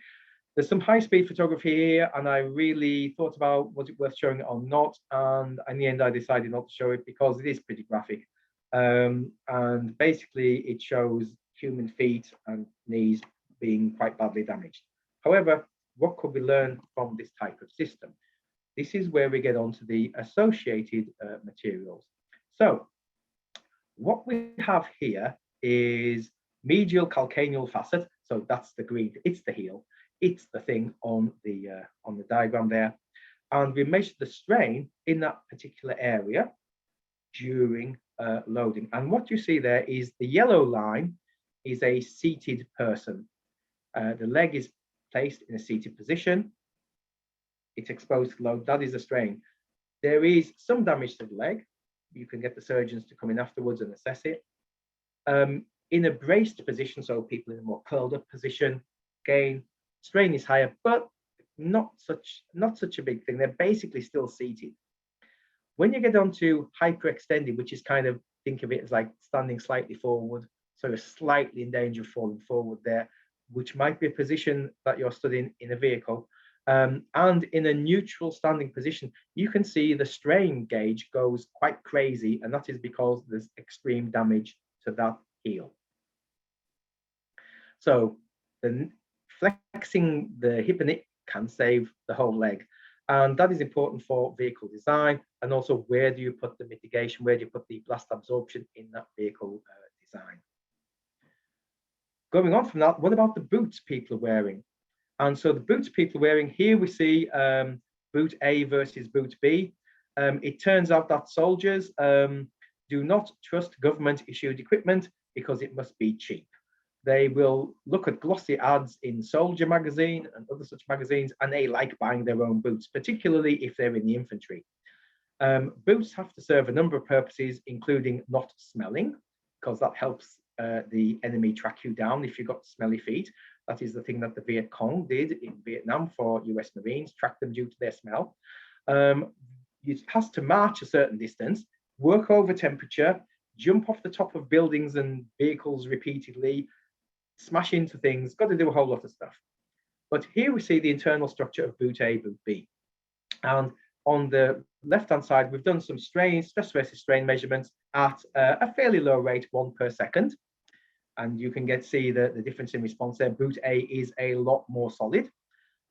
There's some high-speed photography here, and I really thought about was it worth showing it or not, and in the end I decided not to show it because it is pretty graphic. And basically it shows human feet and knees being quite badly damaged. However, what could we learn from this type of system? This is where we get onto the associated materials. So what we have here is medial calcaneal facet. So that's the green, it's the heel, it's the thing on the diagram there. And we measure the strain in that particular area during loading. And what you see there is the yellow line is a seated person. The leg is placed in a seated position. It's exposed to load. That is a strain. There is some damage to the leg. You can get the surgeons to come in afterwards and assess it. In a braced position, so people in a more curled up position, again, strain is higher, but not such a big thing. They're basically still seated. When you get onto hyperextended, which is kind of, think of it as like standing slightly forward, so you're slightly in danger of falling forward there, which might be a position that you're studying in a vehicle. And in a neutral standing position, you can see the strain gauge goes quite crazy, and that is because there's extreme damage to that heel. So flexing the hip and hip can save the whole leg. And that is important for vehicle design, and also where do you put the mitigation, where do you put the blast absorption in that vehicle design. Going on from that, what about the boots people are wearing? And so the boots people are wearing, here we see boot A versus boot B. It turns out that soldiers do not trust government issued equipment because it must be cheap. They will look at glossy ads in Soldier magazine and other such magazines, and they like buying their own boots, particularly if they're in the infantry. Boots have to serve a number of purposes, including not smelling, because that helps the enemy track you down if you've got smelly feet. That is the thing that the Viet Cong did in Vietnam for US Marines, track them due to their smell. It has to march a certain distance, work over temperature, jump off the top of buildings and vehicles repeatedly, smash into things, got to do a whole lot of stuff. But here we see the internal structure of boot A, boot B. And on the left-hand side, we've done some stress versus strain measurements at a fairly low rate, 1 per second. And you can see the difference in response there. Boot A is a lot more solid,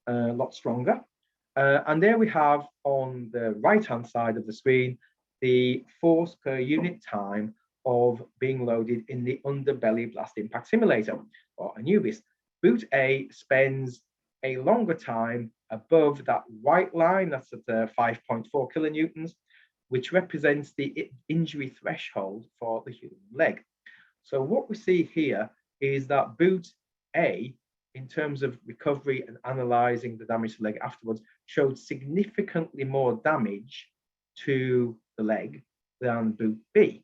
a lot stronger. And there we have on the right-hand side of the screen, the force per unit time of being loaded in the underbelly blast impact simulator, or Anubis. Boot A spends a longer time above that white line, that's at 5.4 kilonewtons, which represents the injury threshold for the human leg. So what we see here is that boot A, in terms of recovery and analysing the damage to the leg afterwards, showed significantly more damage to the leg than boot B,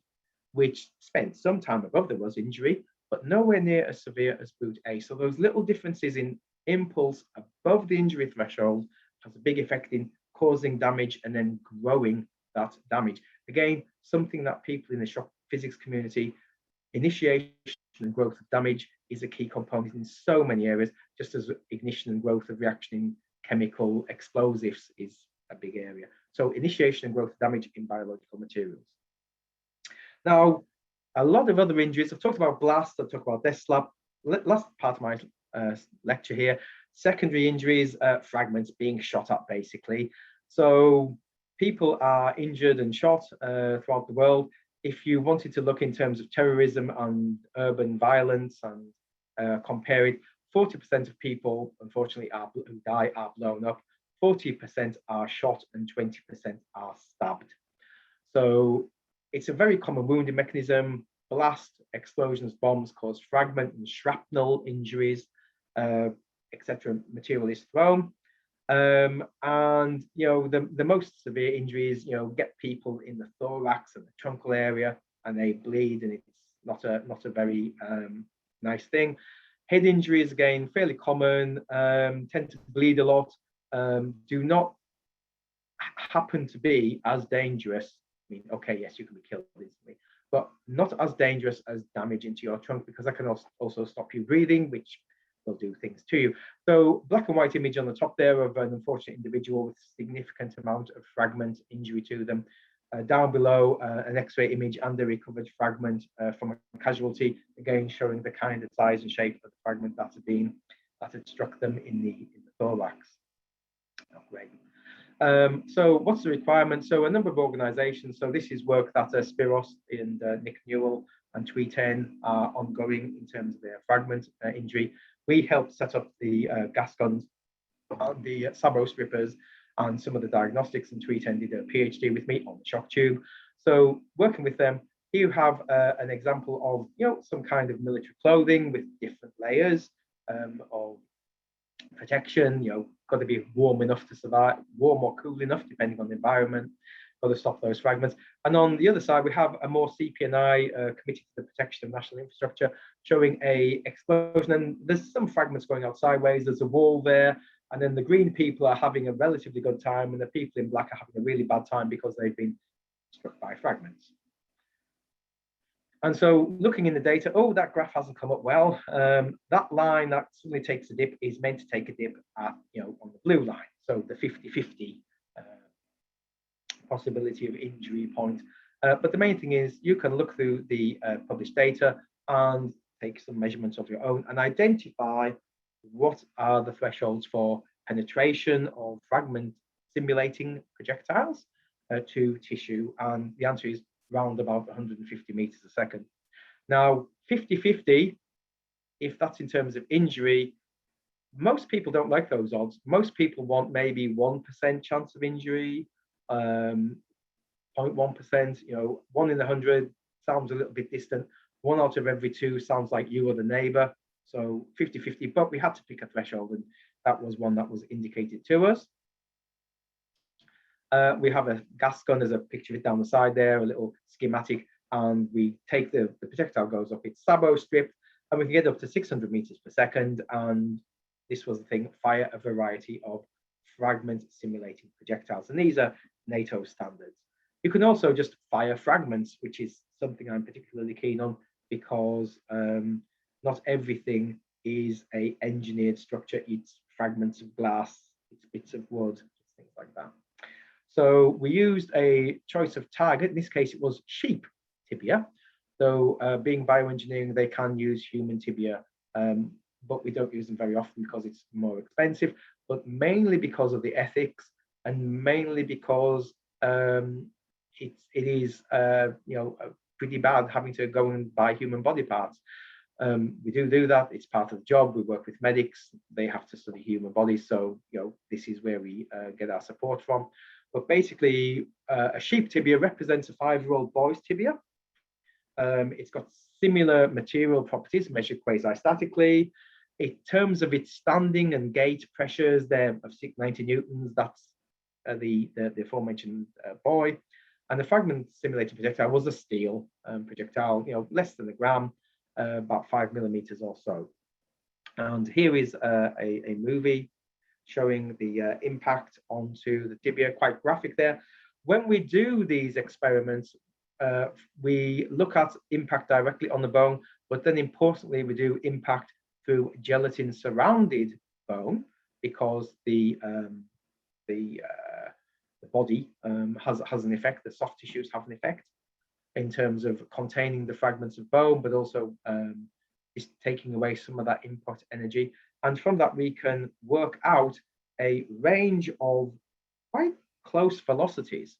which spent some time above the was injury, but nowhere near as severe as boot A. So those little differences in impulse above the injury threshold has a big effect in causing damage and then growing that damage. Again, something that people in the shock physics community, initiation and growth of damage is a key component in so many areas, just as ignition and growth of reaction in chemical explosives is a big area. So initiation and growth of damage in biological materials. Now, a lot of other injuries, I've talked about blast, I've talked about death slap, last part of my lecture here, secondary injuries, fragments being shot at basically. So people are injured and shot throughout the world. If you wanted to look in terms of terrorism and urban violence and compare it, 40% of people, unfortunately, who die are blown up, 40% are shot, and 20% are stabbed. So it's a very common wounding mechanism. Blast, explosions, bombs cause fragment and shrapnel injuries, etc. Material is thrown. And the most severe injuries get people in the thorax and the truncal area, and they bleed, and it's not a very nice thing. Head injuries, again, fairly common, tend to bleed a lot, do not happen to be as dangerous. I mean, okay, yes, you can be killed instantly, but not as dangerous as damage into your trunk, because that can also stop you breathing, which will do things to you. So black and white image on the top there of an unfortunate individual with significant amount of fragment injury to them. Down below, an X-ray image and a recovered fragment from a casualty, again showing the kind of size and shape of the fragment that had struck them in the thorax. Oh, great. So what's the requirement? So a number of organizations, so this is work that Spiros and Nick Newell and Tweeten are ongoing in terms of their fragment injury. We helped set up the gas guns on the Sabo strippers and some of the diagnostics, and Tweeten did a PhD with me on the shock tube. So working with them, here you have an example of, you know, some kind of military clothing with different layers of protection. You know, got to be warm enough to survive, warm or cool enough depending on the environment, got to stop those fragments. And on the other side, we have a more CP&I committed to the protection of national infrastructure, showing a explosion, and there's some fragments going out sideways. There's a wall there, and then the green people are having a relatively good time, and the people in black are having a really bad time because they've been struck by fragments. And so looking in the data, oh, that graph hasn't come up well. That line that suddenly takes a dip is meant to take a dip at, you know, on the blue line. So the 50-50 possibility of injury point. But the main thing is you can look through the published data and take some measurements of your own and identify what are the thresholds for penetration of fragment simulating projectiles to tissue. And the answer is round about 150 meters a second. Now, 50-50, if that's in terms of injury, most people don't like those odds. Most people want maybe 1% chance of injury, 0.1%, you know, 1 in 100 sounds a little bit distant. 1 out of every 2 sounds like you or the neighbor. So 50-50, but we had to pick a threshold, and that was one that was indicated to us. We have a gas gun, as a picture of it down the side there, a little schematic, and we take the projectile goes up, it's Sabo stripped, and we can get up to 600 meters per second. And this was the thing, fire a variety of fragment simulating projectiles. And these are NATO standards. You can also just fire fragments, which is something I'm particularly keen on, because not everything is an engineered structure. It's fragments of glass, it's bits of wood, things like that. So we used a choice of target. In this case, it was sheep tibia. So being bioengineering, they can use human tibia, but we don't use them very often because it's more expensive, but mainly because of the ethics, and mainly because it is you know, pretty bad having to go and buy human body parts. We do that, it's part of the job. We work with medics, they have to study human bodies, so you know, this is where we get our support from. But basically, a sheep tibia represents a 5-year-old boy's tibia. It's got similar material properties, measured quasi-statically. In terms of its standing and gait pressures, they're of 90 newtons. That's the aforementioned boy. And the fragment simulated projectile was a steel projectile, you know, less than a gram, about 5 millimeters or so. And here is a movie showing the impact onto the tibia, quite graphic there. When we do these experiments, we look at impact directly on the bone, but then importantly, we do impact through gelatin surrounded bone, because the body has an effect, the soft tissues have an effect in terms of containing the fragments of bone, but also is taking away some of that input energy. And from that, we can work out a range of quite close velocities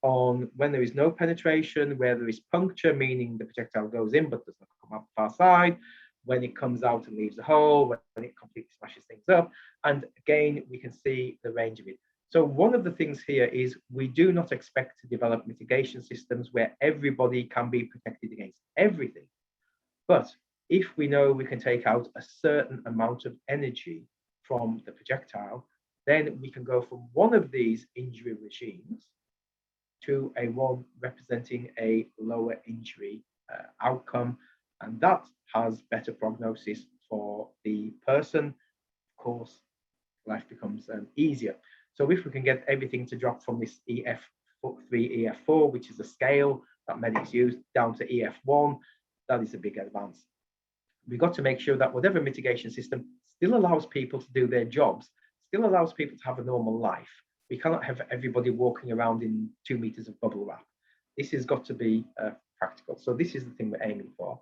on when there is no penetration, where there is puncture, meaning the projectile goes in but does not come out the far side, when it comes out and leaves a hole, when it completely smashes things up. And again, we can see the range of it. So one of the things here is we do not expect to develop mitigation systems where everybody can be protected against everything. But if we know we can take out a certain amount of energy from the projectile, then we can go from one of these injury regimes to a one representing a lower injury outcome, and that has better prognosis for the person, of course, life becomes easier. So if we can get everything to drop from this EF3, EF4, which is a scale that medics use, down to EF1, that is a big advance. We've got to make sure that whatever mitigation system still allows people to do their jobs, still allows people to have a normal life. We cannot have everybody walking around in 2 meters of bubble wrap. This has got to be practical. So this is the thing we're aiming for.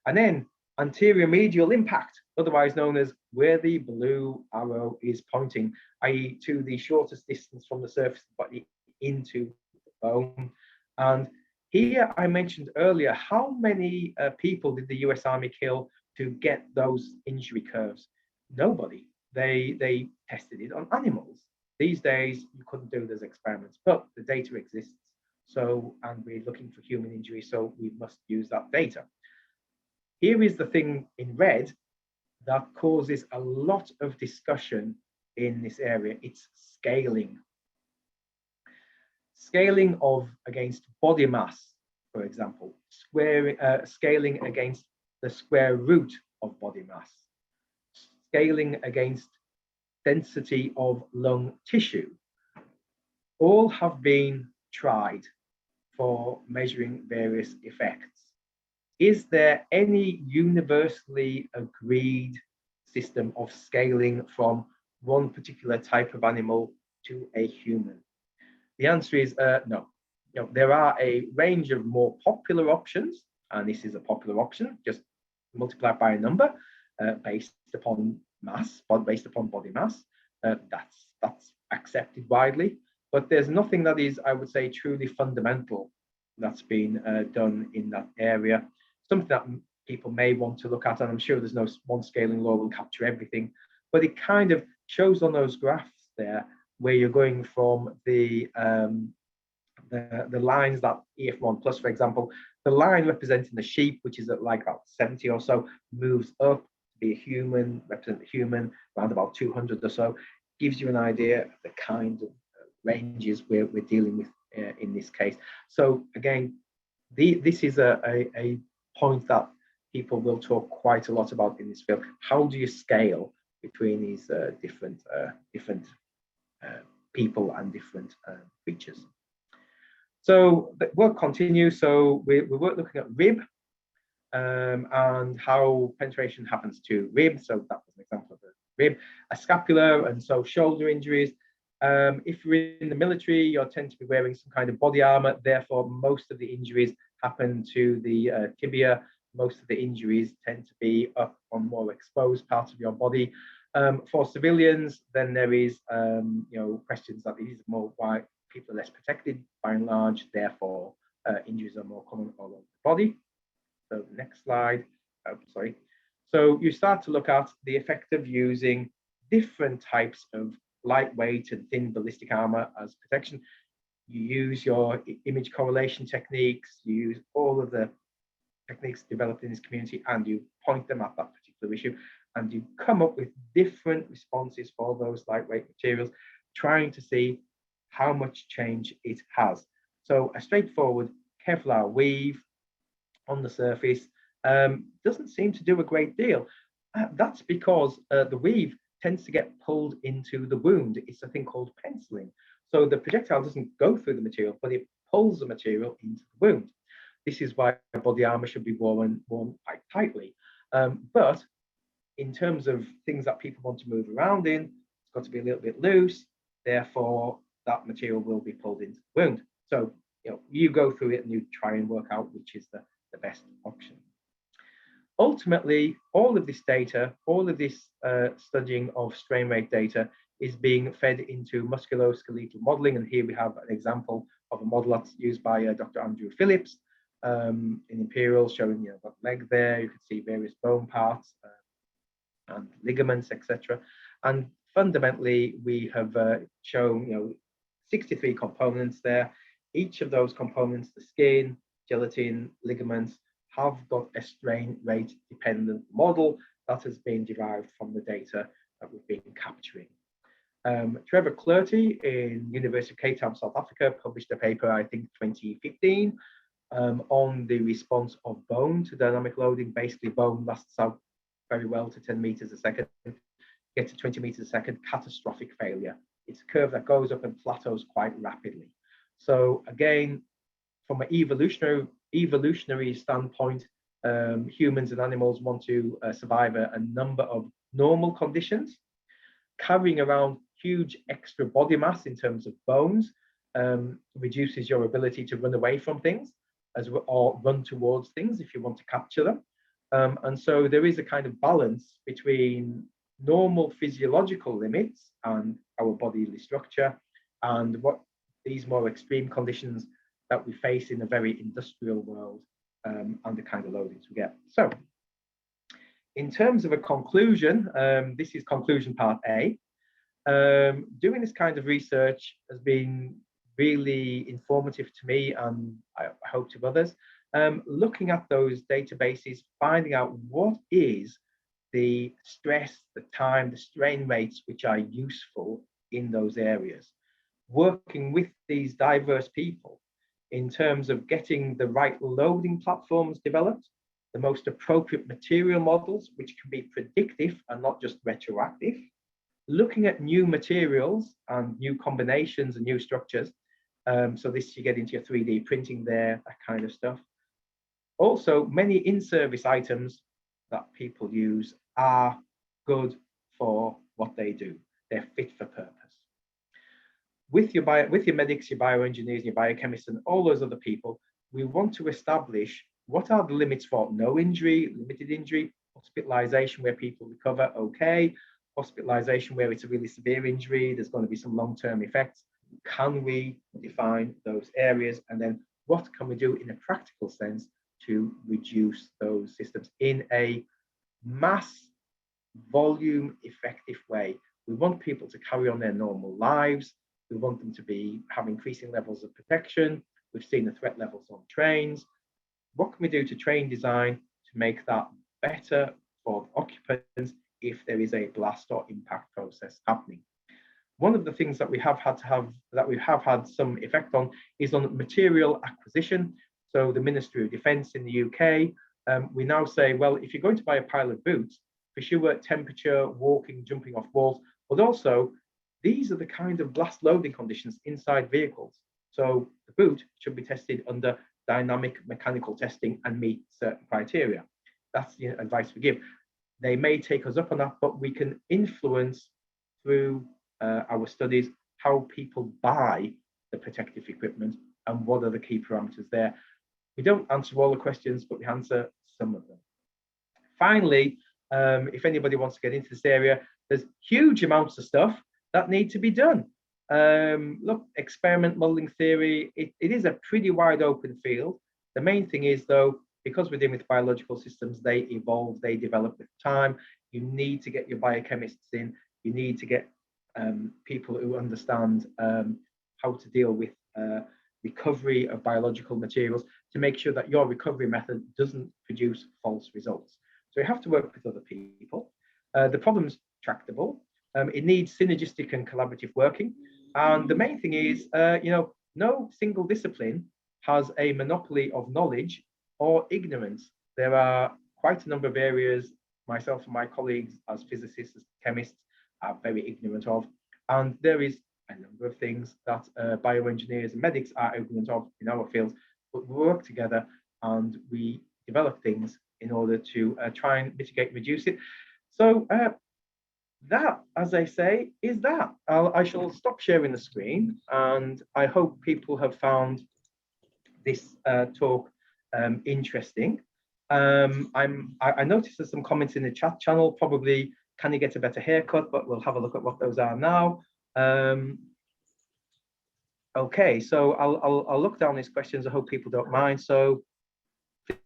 And then anterior medial impact, otherwise known as where the blue arrow is pointing, i.e. to the shortest distance from the surface of the body into the bone. And here I mentioned earlier, how many people did the US Army kill to get those injury curves? Nobody. They tested it on animals. These days, you couldn't do those experiments, but the data exists. So, and we're looking for human injury, so we must use that data. Here is the thing in red that causes a lot of discussion in this area. It's scaling. Scaling of against body mass, for example, scaling against the square root of body mass, scaling against density of lung tissue, all have been tried for measuring various effects. Is there any universally agreed system of scaling from one particular type of animal to a human? The answer is no. You know, there are a range of more popular options, and this is a popular option, just multiply by a number based upon mass, based upon body mass. That's accepted widely, but there's nothing that is, I would say, truly fundamental that's been done in that area. Something that people may want to look at, and I'm sure there's no one scaling law will capture everything, but it kind of shows on those graphs there where you're going from the lines that EF1 plus, for example, the line representing the sheep, which is at like about 70 or so, moves up to be a human, represent the human, around about 200 or so, gives you an idea of the kind of ranges we're dealing with in this case. So again, this is a point that people will talk quite a lot about in this field. How do you scale between these different people and different creatures? So the work continues. So we were looking at rib and how penetration happens to rib. So that was an example of a rib, a scapula, and so shoulder injuries. If you're in the military, you tend to be wearing some kind of body armor. Therefore, most of the injuries happen to the tibia. Most of the injuries tend to be up on more exposed parts of your body. For civilians, then there is questions that these are more why people are less protected by and large. Therefore, injuries are more common all over the body. So next slide. Oh, sorry. So you start to look at the effect of using different types of lightweight and thin ballistic armor as protection. You use your image correlation techniques, you use all of the techniques developed in this community, and you point them at that particular issue, and you come up with different responses for those lightweight materials, trying to see how much change it has. So a straightforward Kevlar weave on the surface doesn't seem to do a great deal. That's because the weave tends to get pulled into the wound. It's a thing called penciling. So the projectile doesn't go through the material, but it pulls the material into the wound. This is why body armor should be worn quite tightly. But in terms of things that people want to move around in, it's got to be a little bit loose. Therefore, that material will be pulled into the wound. So you go through it and you try and work out which is the best option. Ultimately, all of this data, all of this studying of strain rate data is being fed into musculoskeletal modeling. And here we have an example of a model that's used by Dr. Andrew Phillips in Imperial, showing that leg there. You can see various bone parts and ligaments, etc. And fundamentally, we have shown 63 components there. Each of those components, the skin, gelatin, ligaments, have got a strain rate dependent model that has been derived from the data that we've been capturing. Trevor Clerty in University of Cape Town, South Africa, published a paper, I think 2015, on the response of bone to dynamic loading. Basically, bone lasts out very well to 10 meters a second, get to 20 meters a second, catastrophic failure. It's a curve that goes up and plateaus quite rapidly. So again, from an evolutionary standpoint, humans and animals want to survive a number of normal conditions. Carrying around huge extra body mass in terms of bones reduces your ability to run away from things or run towards things if you want to capture them. And so there is a kind of balance between normal physiological limits and our bodily structure and what these more extreme conditions that we face in a very industrial world and the kind of loadings we get. So in terms of a conclusion, this is conclusion part A. Doing this kind of research has been really informative to me, and I hope to others. Looking at those databases, finding out what is the stress, the time, the strain rates which are useful in those areas. Working with these diverse people in terms of getting the right loading platforms developed, the most appropriate material models, which can be predictive and not just retroactive, looking at new materials and new combinations and new structures. So this, you get into your 3D printing there, that kind of stuff. Also, many in-service items that people use are good for what they do. They're fit for purpose. With your medics, your bioengineers, your biochemists, and all those other people, we want to establish what are the limits for no injury, limited injury, hospitalization where people recover okay, hospitalization where it's a really severe injury, there's going to be some long-term effects. Can we define those areas? And then what can we do in a practical sense to reduce those systems in a mass volume effective way? We want people to carry on their normal lives. We want them to have increasing levels of protection. We've seen the threat levels on trains. What can we do to train design to make that better for occupants if there is a blast or impact process happening? One of the things that we have had some effect on is on material acquisition. So the Ministry of Defence in the UK, we now say, well, if you're going to buy a pile of boots, for sure, temperature, walking, jumping off walls, but also these are the kind of blast loading conditions inside vehicles. So the boot should be tested under dynamic mechanical testing and meet certain criteria. That's the advice we give. They may take us up on that, but we can influence through our studies how people buy the protective equipment and what are the key parameters there. We don't answer all the questions, but we answer some of them. Finally, if anybody wants to get into this area, there's huge amounts of stuff that need to be done. Look, experiment modeling theory, it is a pretty wide open field. The main thing is, though, because we're dealing with biological systems, they evolve, they develop with time. You need to get your biochemists in. You need to get people who understand how to deal with recovery of biological materials to make sure that your recovery method doesn't produce false results. So you have to work with other people. The problem's tractable. It needs synergistic and collaborative working. And the main thing is, no single discipline has a monopoly of knowledge or ignorance. There are quite a number of areas myself and my colleagues as physicists, as chemists, are very ignorant of. And there is a number of things that bioengineers and medics are ignorant of in our fields, but we work together and we develop things in order to try and mitigate and reduce it. So that, as I say, is that. I shall stop sharing the screen, and I hope people have found this talk interesting. I noticed there's some comments in the chat channel, probably, can you get a better haircut? But we'll have a look at what those are now. Okay, so I'll look down these questions. I hope people don't mind. So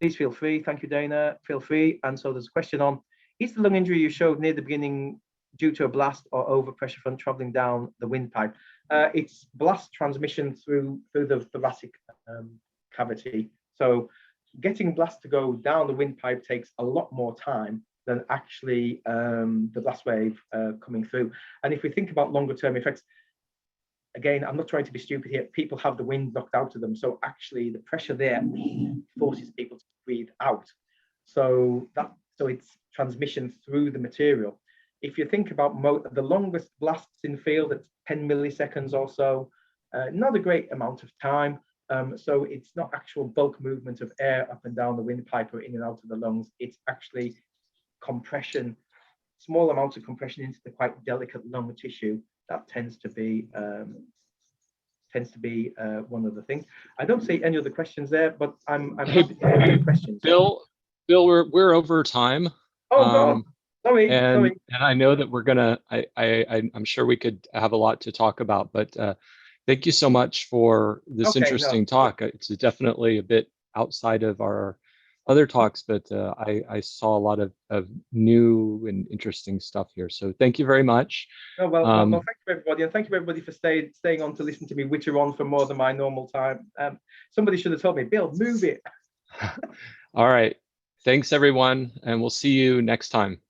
please feel free. Thank you, Dana. Feel free. And so there's a question on, is the lung injury you showed near the beginning due to a blast or overpressure from traveling down the windpipe? It's blast transmission through the thoracic cavity. So getting blast to go down the windpipe takes a lot more time than actually the blast wave coming through. And if we think about longer term effects, again, I'm not trying to be stupid here, people have the wind knocked out of them. So actually the pressure there forces people to breathe out. So that so it's transmission through the material. If you think about the longest blasts in field, it's 10 milliseconds or so, not a great amount of time. So it's not actual bulk movement of air up and down the windpipe or in and out of the lungs. It's actually compression, small amounts of compression into the quite delicate lung tissue. That tends to be one of the things. I don't see any other questions there, but I'm happy to answer questions. Bill, we're over time. Oh God, sorry. And I know that we're gonna. I'm sure we could have a lot to talk about, but thank you so much for this interesting talk. It's definitely a bit outside of our other talks, but I saw a lot of new and interesting stuff here. So thank you very much. Oh, well, thank you everybody, and thank you everybody for staying on to listen to me witter on for more than my normal time. Somebody should have told me, Bill, move it. All right. Thanks everyone, and we'll see you next time.